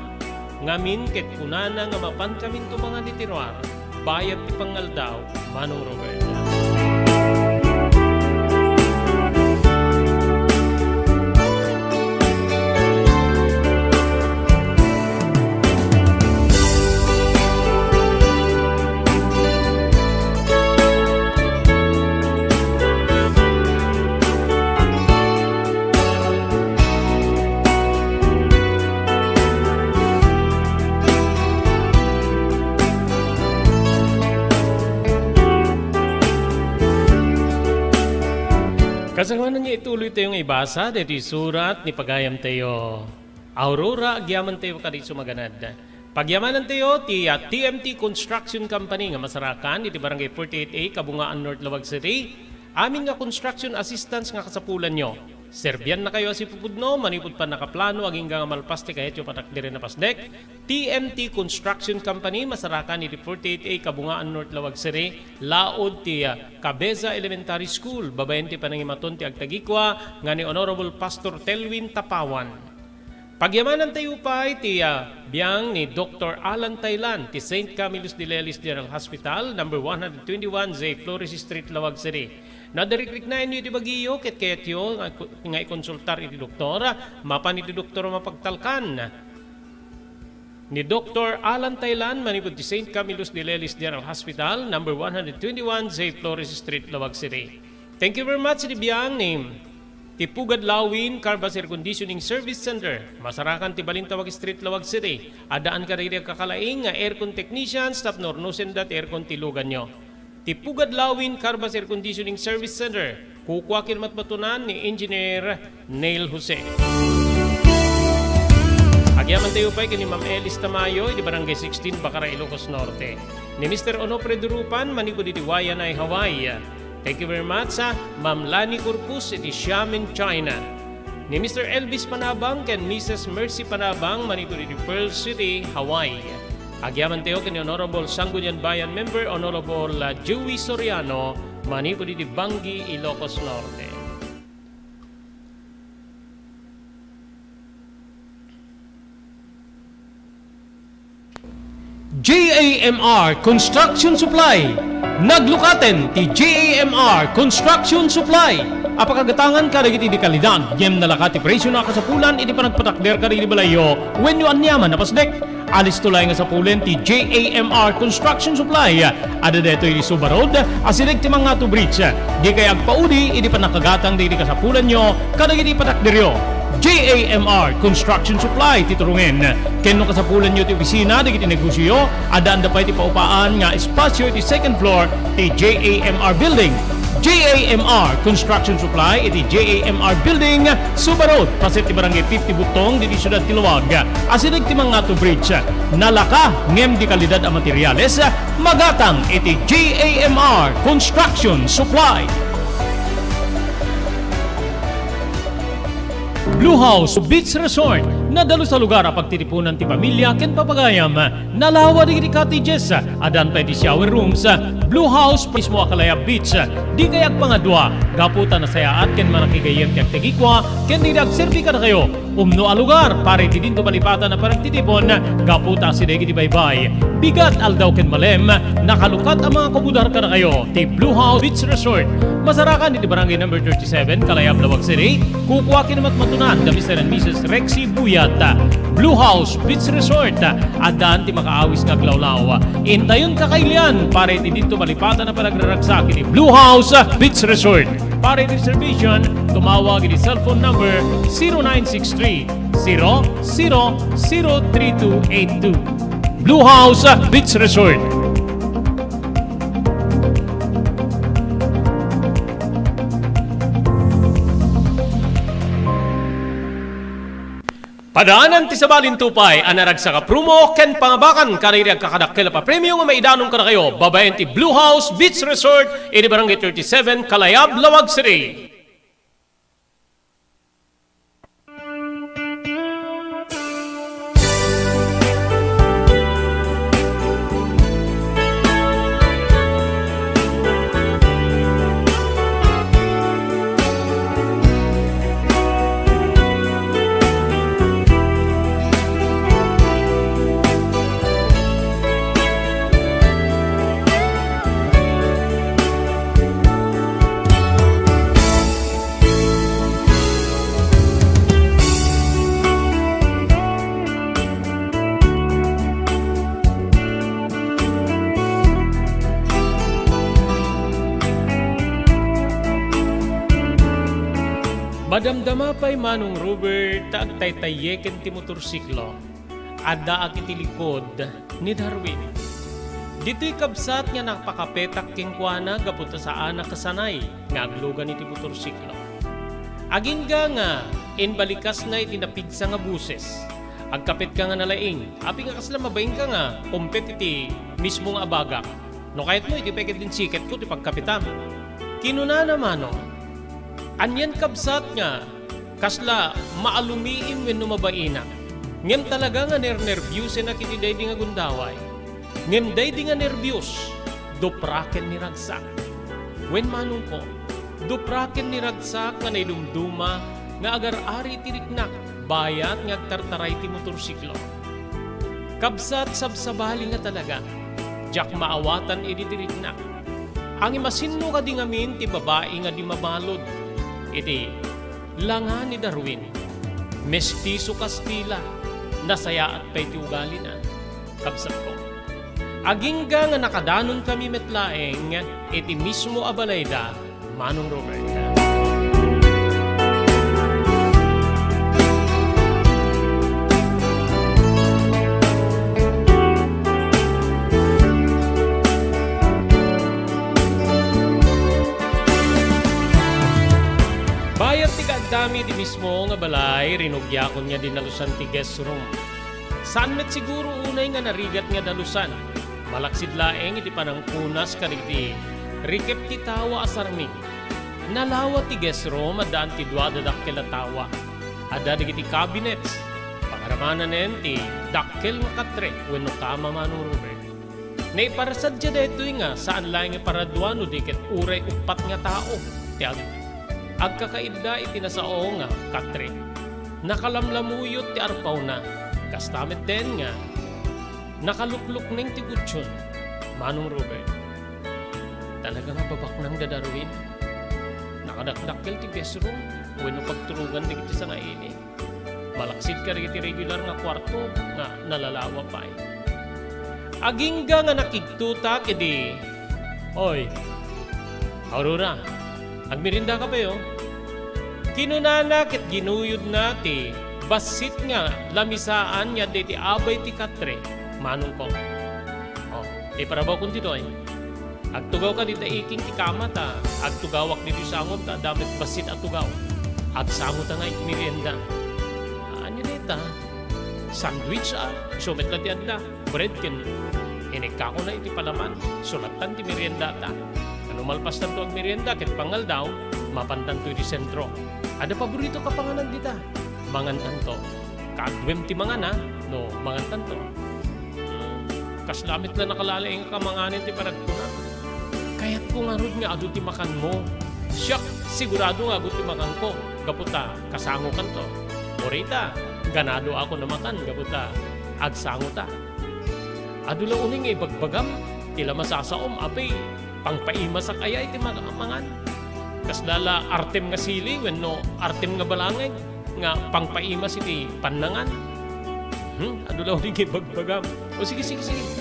Ngamin ket kunana nga mapan kamin to mga nitiruar. Bayad ti pangaldaw, Manong Robert. Kasagaman niya ituloy tayong ibasa, dito surat ni pagayam tayo. Aurora, agyaman tayo kadito maganad. Pagyamanan tayo, ti TMT Construction Company nga masarakan, iti barangay 48A, Kabungaan North, Lawag City. Amin nga construction assistance nga kasapulan nyo. Serbian na kayo si pupudno, manipod pa nakaplano, aging nga malpaste kahit yung patakdire na pasdek. TMT Construction Company, masarakan iti 48A, Kabungaan North, Lawag City. Laod ti Cabeza Elementary School, babayan ti panangimaton ti agtagikwa, nga ni Honorable Pastor Telwin Tapawan. Pagyamanan tayo pa iti biyang ni Dr. Alan Taylan ti St. Camillus de Lelis General Hospital, number 121 J. Flores Street, Lawag City. Nadarikrik na inyo iti bagiyo, ket kayatyo nga ikonsultar iti doktora, mapan iti doktora mapagtalkan. Ni Dr. Alan Taylan, manipod ti St. Camillus de Lelis General Hospital, number 121 J. Flores Street, Lawag City. Thank you very much, iti biyang ni ti Pugad Lawin Carbas Air Conditioning Service Center, Masarakan ti Balintawak Street, Lawag City. Adaan ka rin kakalaing nga aircon technicians tapno nusendat aircon ti lugan nyo. Ti Pugad Lawin Carbas Air Conditioning Service Center, kukwakin matmatunan ni Engineer Neil Jose. Agyaman tayo pa kini Ma'am Elis Tamayo, di Barangay 16, Bacara, Ilocos Norte. Ni Mr. Onofre Durupan, Manico di Wayanay, Hawaii. Thank you very much sa Ma'am Lani Corpus, iti Xiamen, China. Ni Mr. Elvis Panabang ken Mrs. Mercy Panabang, Manico di Pearl City, Hawaii. Agyaman tayo kini Honorable Sangguniang Bayan Member, Honorable Joey Soriano, Manico di Bangi, Ilocos Norte. JAMR Construction Supply. Naglukaten ti JAMR Construction Supply. Apakagatangan ka dagiti di kalidad. Yem nalakati presyo na kasapulan iti panagpatakder ka di balayo. When you anyaman na pasdek. Alis tulay nga sa pulen ti JAMR Construction Supply. Ada deto iti Subarod. Asilig ti mga to bridge. Di kay agpaudi iti panakagatang di kasapulan nyo. Kadagiti patakderyo. JAMR Construction Supply titurungin. Kenno kasapulan nyo ti opisina dagiti negosyo, adaan da pa iti paupaan nga espasyo iti second floor ti JAMR Building. JAMR Construction Supply iti JAMR Building, Subarod, pasit ti Barangay 50 Butong, di Siyudad Tiluwag. Asilig ti mga to bridge. Nalaka ngem di kalidad a materyales, magatang iti JAMR Construction Supply. Blue House Beach Resort, nadalo sa lugar a pagtitipunan ti pamilya ken papagayam. Nalawa di cottages, adan pa ti shower rooms. Blue House mismo akalaya beach. Di kayak pangadwa, gaputan na sayaat ken manakigayem ti agtegikwa ken di agserbi ka na kayo. Umno a lugar pare ti dinto balipatan na paragtitipon, gaputa sidegi ti baybay. Bigat aldaw ken malem, nakalukat ang mga komudar ka na kayo. Ti Blue House Beach Resort. Masarakan iti Barangay number 37, Kalayab, Lawag City. Kukwakin namat matunan da Mr. and Mrs. Rexy Buyat. Blue House Beach Resort. Adaan ti makaawis nga glawlaw. Intayon kakailian pare ti dito malipatan na panagraragsak iti Blue House Beach Resort. Pare ti reservation, tumawag iti cellphone number 0963 000232. Blue House Beach Resort. Padaanan ti sabalin tupay, anarag sa kaprumo, ken pangabakan, kanirag kakadakkel pa premium nga maidanong ka na kayo. Babayan ti Blue House Beach Resort, iti Barangay 37, Kalayab, Lawag City. Madamdama pa'y Manong Robert agtaytayeken ti motorsiklo. Adda iti likod ni Darwin. Dito'y kabsat nga nakpakapetak kengkwana gapunta sa anak kasanay nga aglugan iti motorsiklo. Agingga nga inbalikas nga iti napigsa nga buses. Agkapit ka nga nalaing. Api nga kasla mabaing ka nga kumpet iti mismo nga abagak. No kahit mo iti peket din siket ko ti pagkapitam. Kinuna naman no. Anyan kabsat nga, kasla maalumiim when numabaina. Ngem talaga nga nervyus na kiti day di nga gundaway. Ngem day di nga nervyus, dopraken ni ragsak. When manong ko, dopraken ni ragsak nga nailumduma nga agar-ari tiriknak, bayat nga agtartaray ti motorsiklo. Kabsat sabsabali nga talaga, jak maawatan iti tiriknak. Ang imasinno ka di ngamin ti babae nga di mabalod. Iti langa ni Darwin, mestizo Kastila, nasaya at pa'y ti ugali na. Kabsat ko. Agingga nga nakadanon kami metlaeng, iti mismo abalayda, Manong Robert. kami di mismo nga balay, rinugya ko niya dinalusan ti guest room. Saan met siguro unay nga narigat nga dalusan. Malaksid laeng iti panangpunas kaditi rikep ti tawa asarmi. Nalawa ti guest room at daan ti dua dadakkel a tawa. Ada digiti cabinets. Pangaramanan nen ti dakkel nga katre wenno tama manong Robert. Naiparasad siya dito nga saan lang nga paraduano diket uray upat nga tao. Ti agkakaidda iti nasao nga katre. Nakalamlamuyot ti arpaw na. Kastamit din nga nakalukluk ning ti kutsyon. Manong Robert. Talaga nga babak nang dadarwin. Nakadakdakkel ti guest room. Wenno pagturugan di kiti sa nga ini. Malaksid ka rin iti regular nga kwarto nga nalalawa pa eh. Agingga nga nakigtuta kedi. Oy, Aurora, agmirinda ka pa yo? Kinunana ket ginuyod na ti basit nga lamisaan nga ti abay ti katre. Manong ko. Oh, parabaw kun dito eh. Agtugaw ka dito iking ti kama ta. Agtugawak dito sangot ta damit basit at tugaw. Agsamot nga iti merienda. Anya dita? Sandwich sumet lang ti adla. Bread ken inikka ko na iti palaman. Sulatan ti merienda ta. Ano malpas tanto ang merienda ket pangal daw mapantan to iti sentro. Ada paborito ka panganan dita? Mangan tanto. Kagwem ti mangana no mangan tanto. Kaslamit na nakalaing ka manganin ti paragtuna. Kaya't kung arod nga adu ti makan mo. Siyak, sigurado nga adu ti makan ko. Gaputa, kasango kanto. Orita, ganado ako na makan. Gaputa, agsango ta. Adu lang uning bagbagam. Tila masasaom, apay. Pangpaima sa kaya iti mangan. Kaslala, artem nga sili, wenno artem nga balangay. Nga pangpaima iti panangan. Adu lang uning bagbagam. O sige.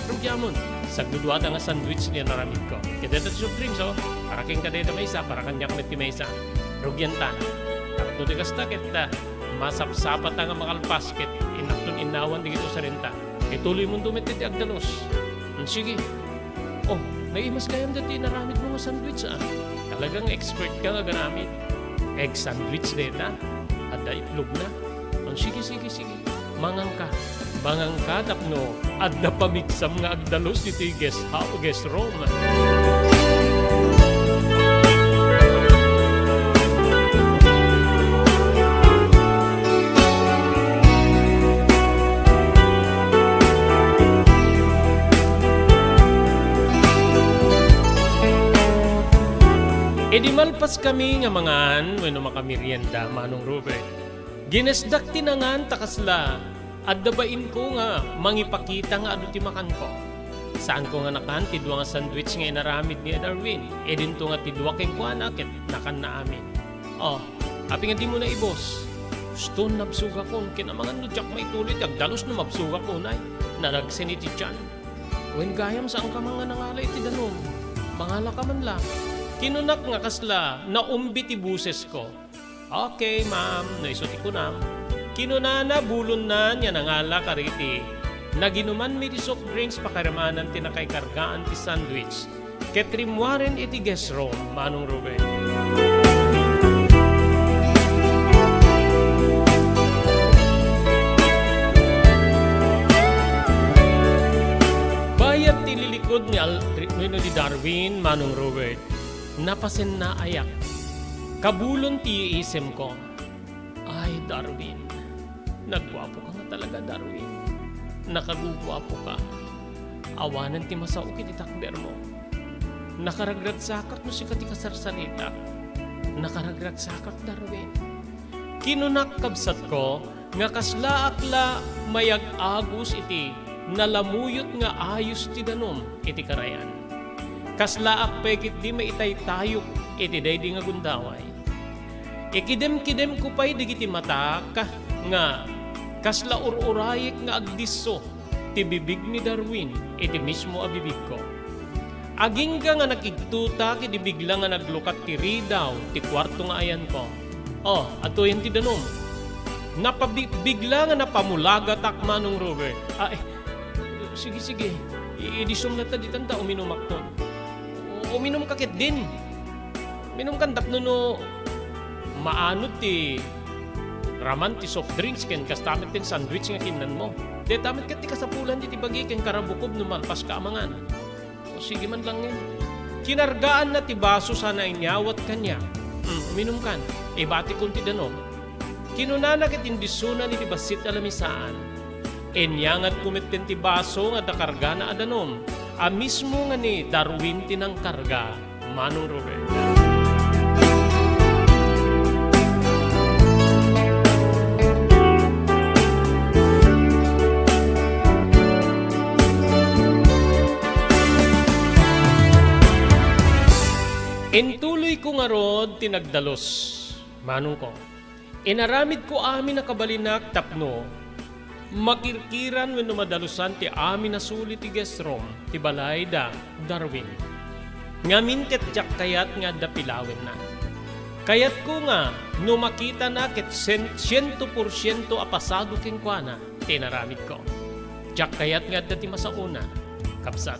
Rugyamon. Sagduduata nga sandwich niya naramid ko. Kaya dito soft drinks, paraking ka dito may isa, para kanyak met ti may isa. Rugyan ta. Tapos doon tigas ta, kita masapsapat nga makalpas, kit inaktun inawan di gito sa renta. Ituloy mo dumit ti agdalos. Sige. Oh, may imas kayam dati naramid mo nga sandwich, Talagang expert ka nga ganamit. Egg sandwich dita. At da itlog na. Sige. Mangang ka tapno at napamiksam nga agdalos dito yung guest room. E di malpas kami nga mangan wenno makamerienda manong Robert. Ginesdak tinangan takasla. At dabain ko nga, mangipakita nga ano ti makan ko. Saan ko nga nakan, tidwa nga sandwich nga inaramid ni Darwin. E din to nga tidwa kay kuana, ket nakan na amin. Oh, hapi nga di mo na ibos. Gusto nabsuga ko, kinamangan no jak may tulit, agdalos na mabsuga ko na naragsin iti tiyan. Wen gayam saan ka mga nangalay ti danom. Mangala ka man lang. Kinunak nga kasla, naumbi ti buses ko. Okay, ma'am, naisuti ko na. Kinunana bulon na niya nangala kariti. Naginuman mi di soft drinks pakaramanan tinakay kargaan ti sandwich. Ketrimwaren iti guest room, manong Robert. Bayat tililikod ni Darwin, manong Robert. Napasen na ayak. Kabulon ti isem ko. Ay, Darwin. Nagwapo ka nga talaga, Darwin. Nakagugwapo ka. Awanan ti masao kiti takder mo. Nakaragrat sakat mo si kati kasarsanita. Nakaragrat sakat, Darwin. Kinunak kabsat ko, nga kasla akla mayag agus iti, nalamuyot nga ayos ti danom iti karayan. Kasla akpekit di maitay tayok iti daydi nga gundaway. Ikidem-kidem ko pa'y digiti mata nga kasla ururayik nga agdiso ti bibig ni Darwin iti mismo a bibig ko. Agingga nga nakigtuta kiti bigla nga naglukat ti ridaw ti kwarto nga ayan ko. Oh, ato yan ti danom. Bigla nga napamulaga takmanong Robert. Sige. Idisum na ta di tanda uminom akton. Uminom kakit din. Minom kan tapno no maanod ti raman ti soft drinks ken kastamit tin sandwich nga kinan mo. De tamit ket ti kasapulan ti bagi ken karabukob no malpas ka amangan. O sige man lang yan. Kinargaan na ti baso sana inyawat kanya. Uminom kan. E bati kun ti danom. Kinunana ket indisuna ni ti basit alamisaan. Enyangat kumitten ti baso nga dakarga na adanom. A mismo nga ni Darwin tinang karga. Manong Robert. Intuloy ko nga rod tinagdalos, manong ko. Inaramid ko amin na kabalinak tapno, makirkiran when madalusan ti amin na sulit ti gestrom, ti balay da Darwin. Ngamin ket jak kayat nga dapilawin na. Kayat ko nga, no makita na ket 100% apasado king kuana, tinaramid ko. Jak kayat nga dati masauna, kapsat.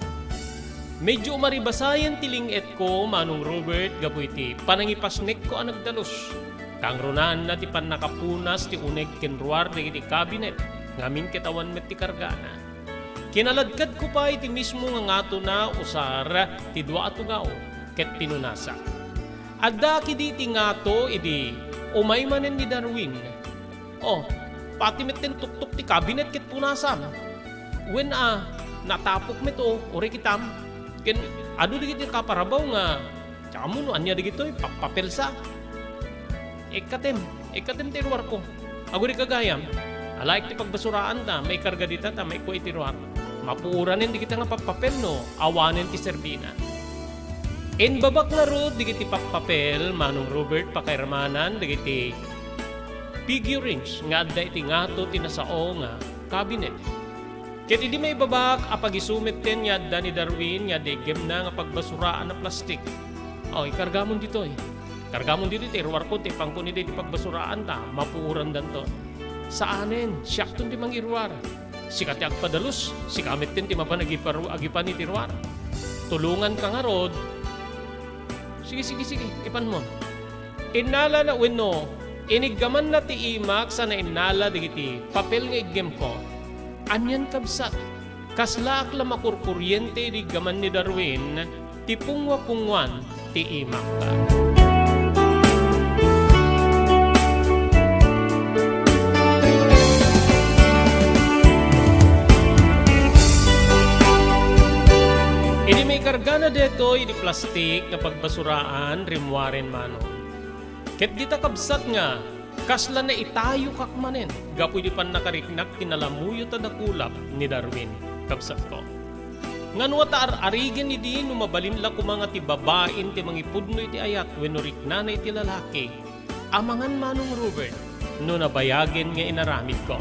Medyo maribasayan tilinget ko, manong Robert, gapoy ti panangipasnek ko ang nagdalos. Kang runan na ti panakapunas ti uneg kenruar di ti kabinet, ngamin kitawan met ti kargana. Kinaladkad ko pa iti mismo nga ngato na usar ti dua atugao, ket pinunasa. Adda kidi ti ngato idi umay manen ni Darwin. Oh, pati met ten tuktok ti kabinet ket punasam. When natapok met ore kitam. Ken adu digiti kaparabaw nga tsaka mo anya digito papelsa. Ikatem tiruar ko. Aguri kagayam. Alaik ti pagbasuraan ta, may karga dita ta, may kuwi tiruar. Mapuuranin digiti nga papapel no, awanen ti serbina. En babak na ro digiti papapel, manong Robert pakairamanan digiti figurines nga adda iti ngato tinasao nga cabinet. Ket idi may babak apagisumit ten yadda ni Darwin nga degem na nga pagbasuraan na plastik. O ikargamon dito Kargamon dito ti ruwar ko ti pangkuni di pagbasuraan ta mapuuran danto. Saanen syakton ti mangiruar. Sikat ti agpadalos, si kamit ten ti mapanagiparu agipan ni ti ruwar. Tulungan ka nga rod. Sige, ipan mo. Inala na wenno, iniggaman na ti imak sa na inala digiti papel nga igem ko. Anyan kabsat, kaslaak la makurkuryente di gaman ni Darwin, ti pungwa-pungwan ti imak ka. Ini may karga na deto, ini plastik na pagbasuraan, rimwaren mano. Ket dita kabsat nga, kasla na itayo kakmanen, gapoy di pan nakariknak tinalamuyo ta dakulap ni Darwin, kabsat ko. Nganwa ta arigin ni di no mabalin la ko mga ti babain ti mangipudno iti ayat wenno riknanay ti lalaki. Amangan manong Robert, no nabayagin nga inaramid ko.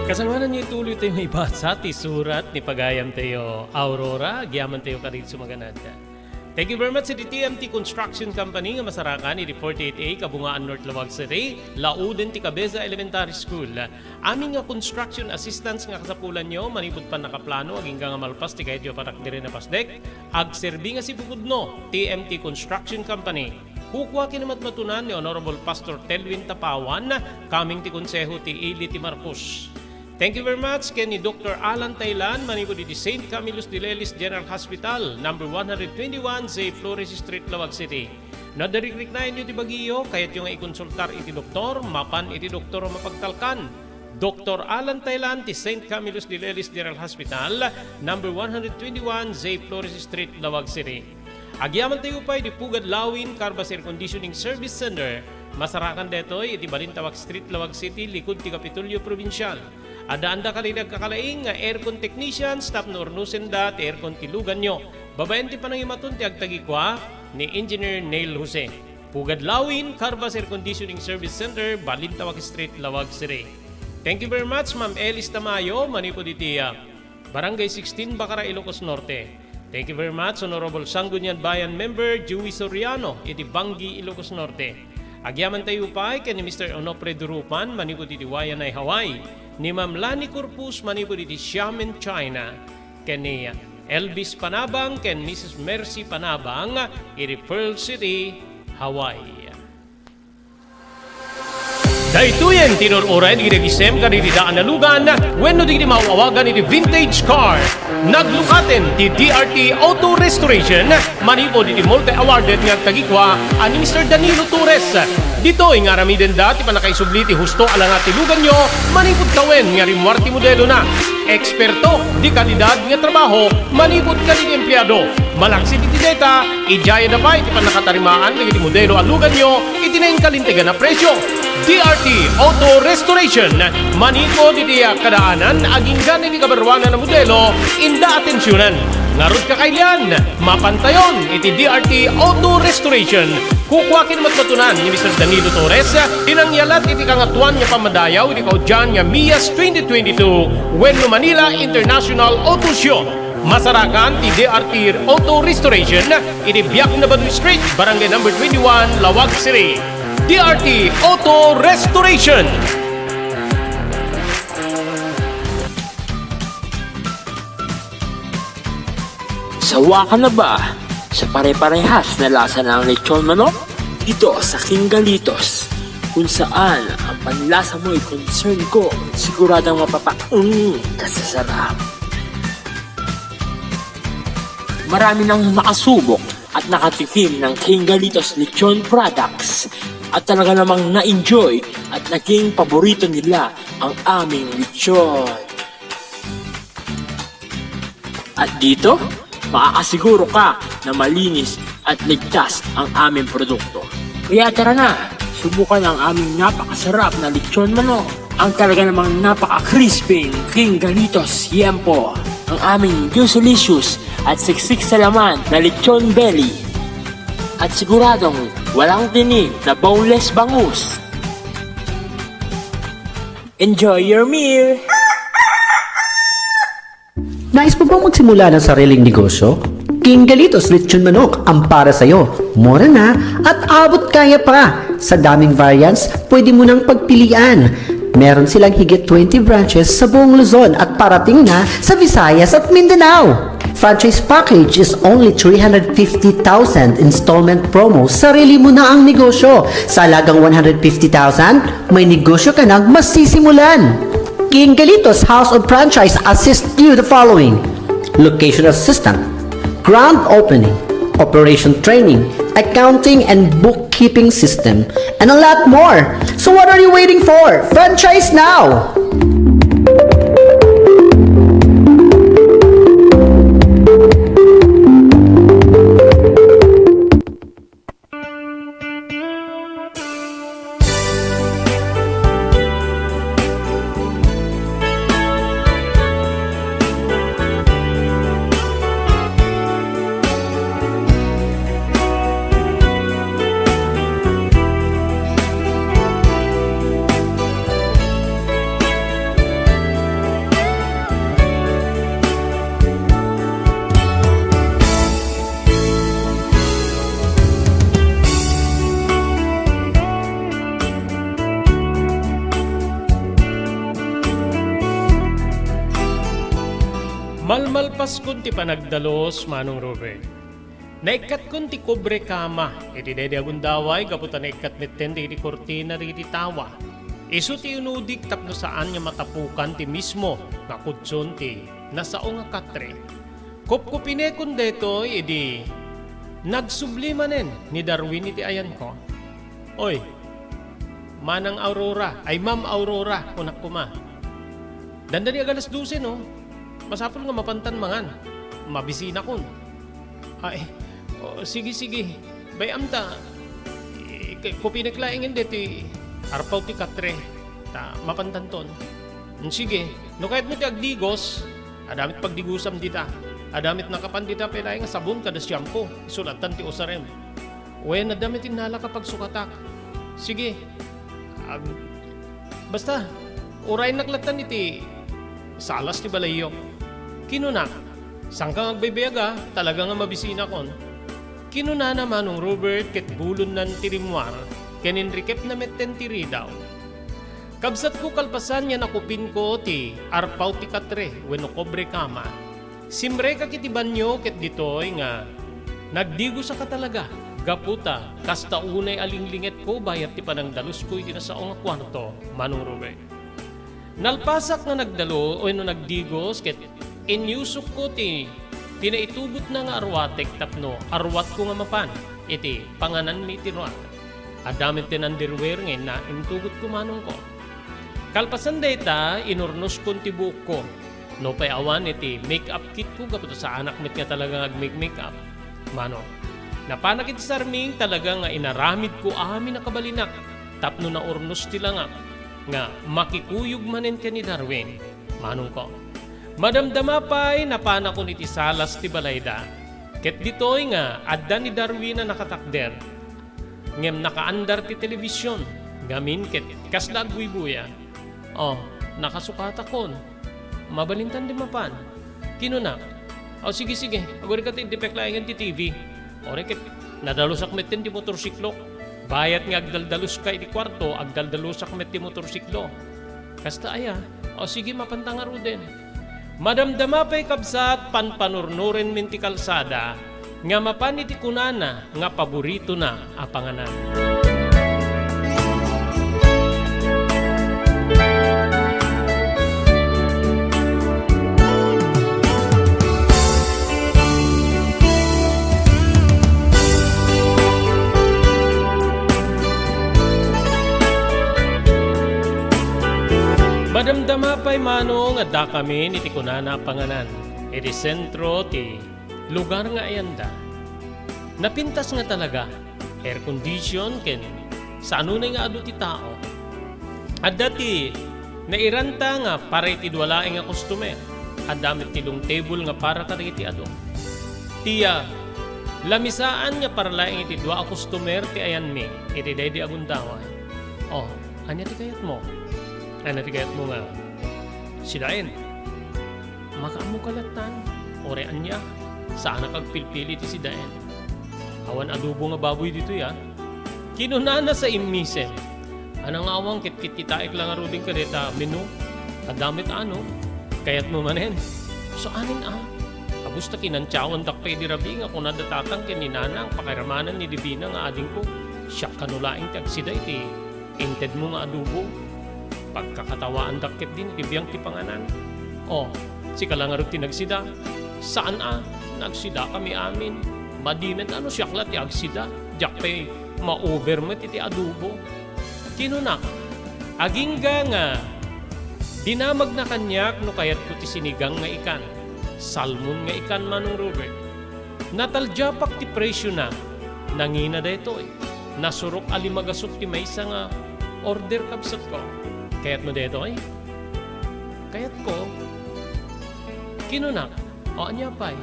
Kasangwanan niyo ituloy tayo may basa ti surat ni pagayam tayo Aurora, giyaman tayo ka rin sumaganada. Thank you very much sa TMT Construction Company nga masarakan iti 48A Kabungaan North Lawag City, Lauden ti Cabeza Elementary School. Aming nga construction assistance nga kasapulan nyo, manipod pa nakaplano, aging nga malpas ti kahit yung parak dire na pasdek, agserbi nga si Bukudno, TMT Construction Company. Kukwa kinamatmatunan ni Honorable Pastor Telwin Tapawan, kaming ti konseho ti Ili ti Marcos. Thank you very much kay ni Dr. Alan Taylan, manipo di St. Camillus de Lelis General Hospital, number 121, Zay Flores Street, Lawag City. Nadarikrik na inyo ti Baguio, kaya't yung ikonsultar iti doktor, mapan iti doktor mapagtalkan. Dr. Alan Taylan ti St. Camillus de Lelis General Hospital, number 121, Zay Flores Street, Lawag City. Agyaman tayo pa iti Pugad Lawin, Carbas Air Conditioning Service Center. Masarakan detoy iti Balintawak Street, Lawag City, likod ti Kapitolyo Provincial. Ada-anda ka rin nagkakalaing nga aircon technician, staff na ornusen da, ti aircon tilugan nyo. Babayan ti panangimatun ti agtagikwa ni Engineer Neil Jose. Pugad Lawin, Carvas Air Conditioning Service Center, Balintawak Street, Lawag City. Thank you very much, Ma'am Elis Tamayo, manipo diti Barangay 16, Bacara, Ilocos Norte. Thank you very much, Honorable Sanggunian Bayan Member, Joey Soriano, iti Bangi, Ilocos Norte. Agyaman tayo pa kay ni Mr. Onofre Durupan, manipo diti Wayanay, Hawaii. Ni Ma'am Lani Corpus, manipo diti Xiamen, China. Kay ni Elvis Panabang ken Mrs. Mercy Panabang iti Pearl City, Hawaii. Daytoyen tinor-oray di regisem kaditi daan na lugan wenno di mauawagan iti vintage car. Naglukaten ti DRT Auto Restoration manipo di multi-awarded nga tagikwa ani Mr. Danilo Torres. Dito nga ramiden dati panakaisubli ti husto ala nga ti lugan nyo manipod tawen nga rimwarti modelo na. Eksperto di kalidad nga trabaho manipod kalid empleyado. Malaksi ti data ijaya na pa iti panakatarimaan ng iti modelo alugan nyo itinayin kalintigan na presyo. DRT Auto Restoration maniko diti kadaanan aging gani di kabarwanan na modelo inda atensyonan. Ngarod ka kailan mapantayon iti DRT Auto Restoration. Kukwakin matmatunan ni Mr. Danilo Torres tinangyalat iti kangatuan nga pamadayaw iti kaudyan nga MIAS 2022 Wenno Manila International Auto Show. Masarakan ti DRT Auto Restoration iti Biak na Baduy Street, Barangay number 21, Lawag City. DRT Auto Restoration. Sawa ka na ba sa pare-parehas na lasa ng lechon manok? Ito sa King Galitos, kung saan ang panlasa mo ay concern ko, siguradang kasasarap. Marami nang nakasubok at nakatikim ng King Galitos lechon products at talaga namang na-enjoy at naging paborito nila ang aming lechon. At dito, makakasiguro ka na malinis at ligtas ang aming produkto. Kaya tara na, subukan ang aming napakasarap na lechon manok. Ang talaga namang napaka-crispy King Galitos Yempo. Ang aming Juicelicious at siksik sa laman na lechon belly. At siguradong walang tinig na boneless bangus. Enjoy your meal! Nais mo bang magsimula ng sariling negosyo? King Galitos Lechon Manok ang para sa'yo. Mura na at abot kaya pa. Sa daming variants, pwede mo nang pagpilian. Meron silang higit 20 branches sa buong Luzon at parating na sa Visayas at Mindanao. Franchise package is only 350,000 installment promo. Sarili mo na ang negosyo. Sa halagang 150,000, may negosyo ka nang masisimulan. King Galitos House of Franchise assist you the following: location assistant, grand opening, operation training, accounting and bookkeeping system, and a lot more. So what are you waiting for? Franchise now! Malmalpas kun ti panagdalos, Manong Robert. Naikat kun ti kobre kama, iti dede agundaway, kaputan naikat mitten ti kortina riti tawa. Isu ti unudik tapno saan nga matapukan ti mismo, nga kutson ti nasao nga katre. Kupkupine kun deto, idi nagsublimanen ni Darwin iti ayan ko. Oy, Manang Aurora, ay Ma'am Aurora, kunak kuma. Dandali agalas 12, no? Masapol nga mapantan mangan. Mabisina kun. Ay, sige. Bayam ta. Kupinaklaingin deti. Arpaw ti katre. Ta, mapantan ton. Sige. No kahit mo ti agdigos, adamit pagdigusam dita. Adamit nakapan dita pelay nga sabon kada shampoo. Isulatan ti usarem. Wen adamit inala kapag sukatak. Sige. Basta, uray naglatan iti salas ti balayo. Kinuna, sang kang agbaybayaga, talaga nga mabisina kon. Kinuna naman ng Robert ket bulon nan tirimwar, keninrikep na metten tiri daw. Kabsat ko kalpasan niya nakupin ko ti arpaw ti katre, wenno kobre kama. Simre ka kiti banyo ket ditoy nga nagdigo sa katalaga. Gaputa, kasta unay alinglinget ko bayat ti panang dalus ko iti nasaong nga kwarto, Manong Robert. Nalpasak nga nagdalo o no nagdigos ket inyusok ko ti pinaitubot na nga arwatek tapno arwat ko nga mapan iti panganan mi ti ruat. Adamit tin underwear ngayon na intugot ko manong ko. Kalpasan data inurnos ko ti buhok ko. No pay awan iti make-up kit ko gaputa sa anak mit nga talaga nag-make-up. Mano, napanak iti sarming talaga nga inaramid ko amin na kabalinak. Tapno na urnos ti langap nga makikuyog manen ka ni Darwin. Manong ko. Madamdama pa'y napana ko niti salas ti balayda. Ket ditoy nga adda ni Darwin na nakatakder. Ngem nakaandar ti telebisyon. Gamin ket kasla agbuy-buya. Oh, nakasukata kon. Mabalintan di mapan. Kinunak. Oh, sige. Agori ka ti depeklayan ti TV. Ore ket nadalusak met ti motorsiklo. Bayat nga agdaldalos ka iti kwarto, agdaldalusak met ti motorsiklo. Kasta aya. Oh, sige mapantangaro din. Madamdama pa'y kabsat panpanurnurin min ti kalsada nga mapan iti kunana nga paborito na a panganan. Madamdama pa'y manong adda kami iti kunana panganan. Iti sentro ti lugar nga ayanda. Napintas nga talaga. Air condition ken sa anunay nga adu ti tao. Adda ti nairanta nga para iti duwalaeng nga customer. Adamit ti long table nga para kadagiti adu. Tiya lamisaan nga para laeng iti dua a customer ti ayan mi. Iti daydi agundaway. Oh, anya ti kayat mo? Ano ti kayat mo nga? Sidain. Makaamo kalatan. Orean niya. Saan nakagpilpili ti sidain. Awan adobo nga baboy dito ya. Kinunana sa imisem. Anang awang kit-kit kitaik lang aruding kadeta menu. Kadamit ano. Kayat mo manen. So anin Abusta kinantsawan takpay di rabi nga kung nadatatang kininana ang pakiramanan ni Divina nga ading ko. Siya kanulaing tagsida iti. Inted mo nga adobo. Pagkakatawaan dakit din, ibiyang ti panganan. Oh, si kalangarot ti nagsida. Saan nagsida kami amin. Madimet siyakla ti agsida. Diyak pa'y ma-over mo ti adobo. Kinunak, agingga nga, dinamag na kanyak no kayat ko ti sinigang nga ikan. Salmon nga ikan Manong Robert. Nataljapak ti presyo na. Nangina da ito Nasurok alimagasok ti maysa nga order kabsat ko. Kayat mo dito Kayat ko. Kinunak. O anya pa'y.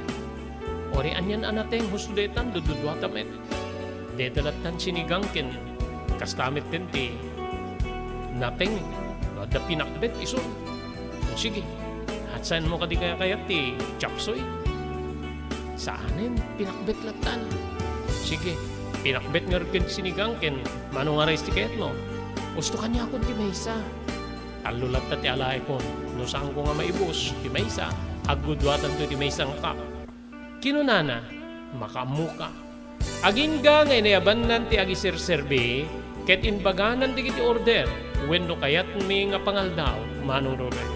Ori anyan anateng husdetan dududwata met. Dedalatan sinigang ken. Kastamit din ti. Nateng. Da pinakbet iso. Sige. Hatsan mo kadi kayat ti. Chapsoy. Saanin pinakbet latan. Sige. Pinakbet nga rin sinigang ken. Manong aray ti kayat mo. Gusto kanya akong ti maysa. Alulat na ti alay ko. No saan ko nga maibos, ti maysa. Agudwatan to ti maysa nga kap. Kinunana, makamuka. Agingga nga inayaban nan ti agisirserbi, ket inbaganan ti kiti order, wenno kayat mi nga pangaldaw, Manong Robert.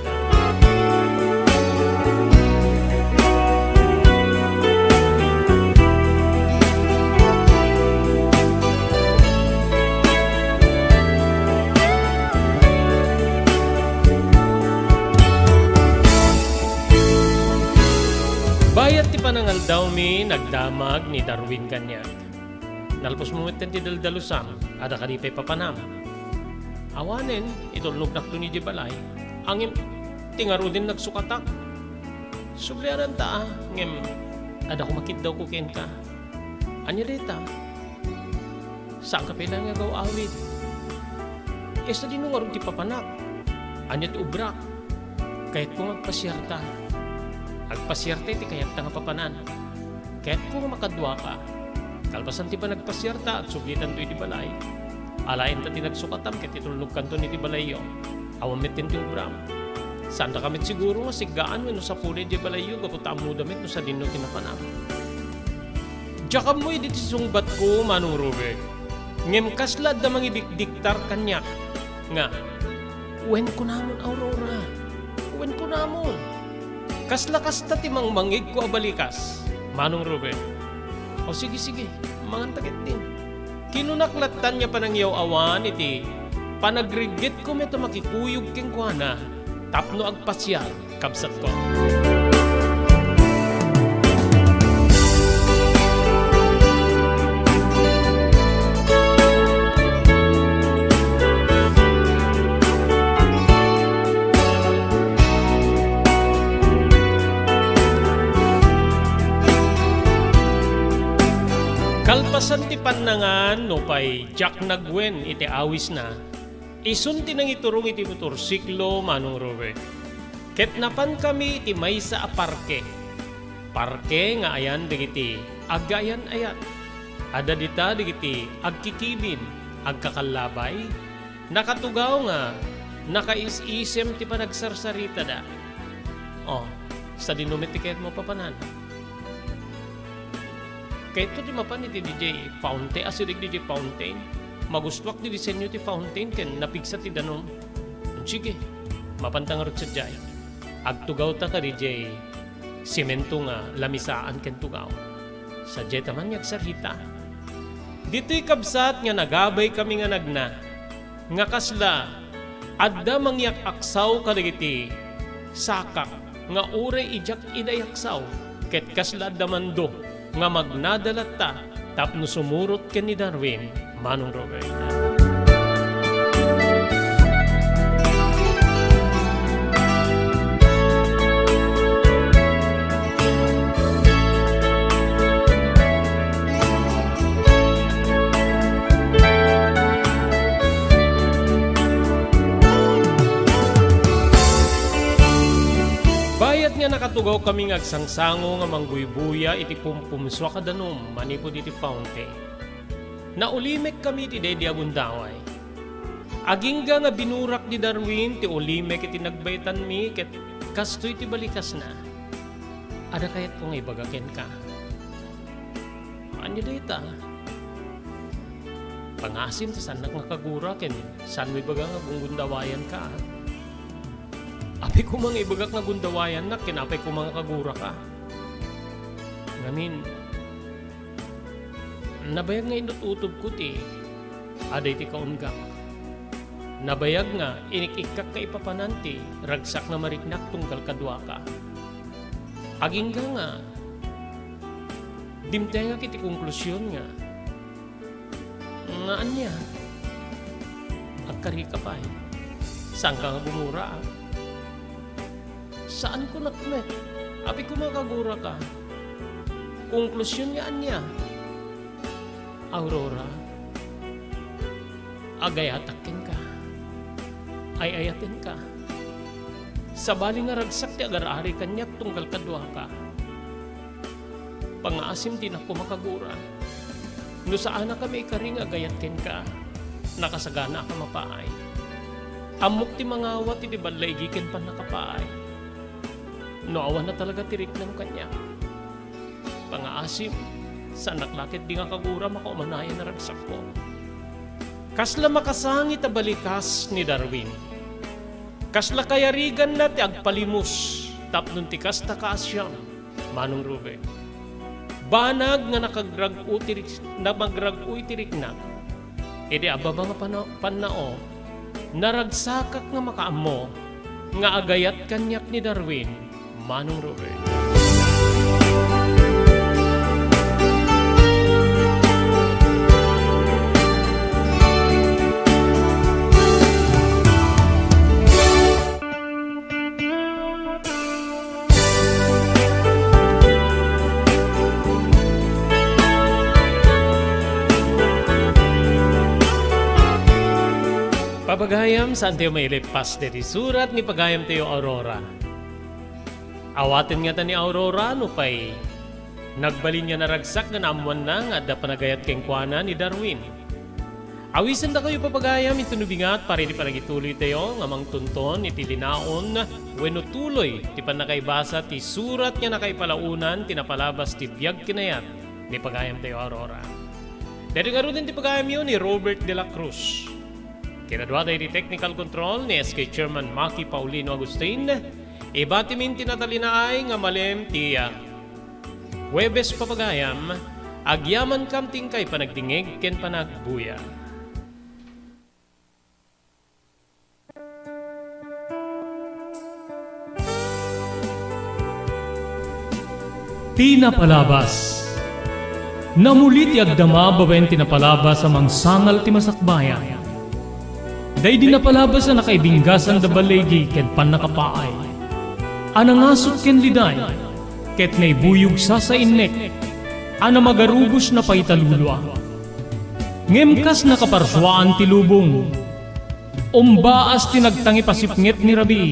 Bayat ti panangal daw mi nagdamag ni Darwin kanya. Nalpos mo ti daldalusam, ada kadipay papanam. Awanen, itulnog nakto ni Jibalay, angim tingaro din nagsukatak. Subliaran ta, ngem, ada kumakit daw ko ken ka. Anya deta? Saan ka pala nga gaw awit? Kesa din nung arong ti papanak. Anya ti ubrak. Kahit kung magpasyarta. Agpasyarte ti kayat nga papanan. Kahit kung makadwa ka, kalpasan ti ba nagpasyarta at sublitan to iti balay, alain ta ti nagsukatam ket itulog kanto ni ti balayo, awamet ti ubram. Sanda kami siguro nga sigaan no sa puli di balayo gaputa mo damit no sa dinno tinapanam. Diya mo dito sungbat ko Manong Robert. Ngem kaslad da mangidikdiktar kanyak. Nga, uwen ko namon Aurora. Uwen ko namon. Kasla kasta timang mangig ko abalikas. Manong Robert. O sige, mangantagit din. Kinunaklatan niya pa ng yaw awan iti panagrigit ko meto makikuyog king kuana tapno agpasyal kabsat ko. Kalpasan ti panangan no pay Jack Nagwen iti awis na isunti nang iturong iti motorsiklo Manong Robert. Ketnapan kami iti maysa a parke. Parke nga ayan digiti agayan ayat. Ada dita digiti agkikibin, agkakalabay. Nakatugaw nga nakaisisem ti panagsarsarita da. Oh, sa dinumitiket mo papanan. Kaya ito di mapan iti DJ Fountain, asirig DJ Fountain. Magustwak di disenyo ti Fountain ken napigsa ti danom. Sige, mapantang rot sa jay. Agtugaw ta ka DJ simento nga lamisaan ken tugaw. Sa jay taman yagsarita. Dito'y kabsat nga nagabay kami nga nagna. Nga kasla, adda mangyak aksaw kadigiti sakak nga uray ijak idayaksaw. Ket kasla damando nga magnadalat ta tapno sumurot ken ni Darwin Manong Robert. Bayat nga nakatugaw kami ngagsangsango nga mangguybuya iti pumpumswa kadanom manipod iti fountain. Naulimek kami ti Dedi Agundaway. Agingga nga binurak di Darwin ti ulimek iti nagbaitan mi ket kastoy ti balikas na. Ada kayat kung ibagaken ka. Anya dita? Pangasim ti sanak nga kagura ken san mi baga nga gundawayan ka. Api ko mga ibagak nga gundawayan na, kinapay ko mga kagura ka. Ngamin, nabayag nga inututob ko ti, aday ti kaunggak. Nabayag nga, inikikak ka ipapananti, ragsak na mariknak tunggal kadwa ka. Agingga nga, dimtay nga kiti konklusyon nga. Nga anya, agkari ka pa eh. Saan ka nga bumura ah? Saan ko nakmet? Api ko makagura ka. Konklusyon nga anya. Aurora, agayatakin ka. Ay ayatin ka. Sabali nga ragsak ti agar-ari kanyak tunggal kadwa ka. Pangaasim din ako makagura. No saan na kami ikaring agayatkin ka. Nakasagana ka mapaay. Amok ti mangawat ti di balay giken pa nakapaay. No awan na talaga tirik ng kanya. Pangaasim, sa naklakit di nga kagura makaumanayan na ragsak ko. Kasla makasangit a balikas ni Darwin. Kasla kayarigan na ti agpalimos tapnon ti kasta kaasyam Manong Robert. Banag nga namagrag-uy tirik na. Edi ababa nga panao, naragsakak nga makaamo nga agayat kanyak ni Darwin Manong Robert. Pabagayam saan tayo may lipas deti surat ni pagayam tayo Aurora. Awatin nga ta ni Aurora no pay nagbalin niya naragsak na naamuan na nga da panagayat keng kuana ni Darwin. Awisan da kayo papagayam iti nubingat para di panagituloy tayo ngamang tunton iti linaon wenno tuloy ti panakaibasa ti surat nga nakaipalaunan tinapalabas ti biag kinayat ni pagayam tayo Aurora. Dahil nga rin ti pagayam yun ni Robert de la Cruz. Kinadwa tayo di technical control ni SK Chairman Maki Paulino Agustin. Ibatimin tinatalinaay nga malem ti Huwebes papagayam agyaman kamting kay panagdingig ken panagbuya. Tinapalabas. Namulit ti agdama bawen tinapalabas amang sangal ti masakbayan. Day dinapalabas na nakaibinggasan da balegi ken panakapaay. Anangasot ken liday ket naibuyog sa innek. Ana magarubos na paitalulwa. Ngemkas nakaparswaan ti lubong. Umbaas tinagtangi pasipnget ni Rabi.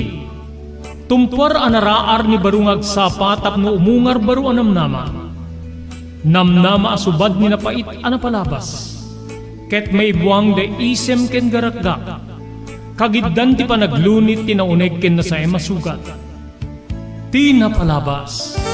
Tumpar anaraar ni barungag sapa tapno umungar baru anamnama. Namnama asubad ni napait anapalabas. Ket may buwang de isem ken garakgak. Kagiddan ti panaglunit tinauneg ken na sa emasugat. Tinapalabas.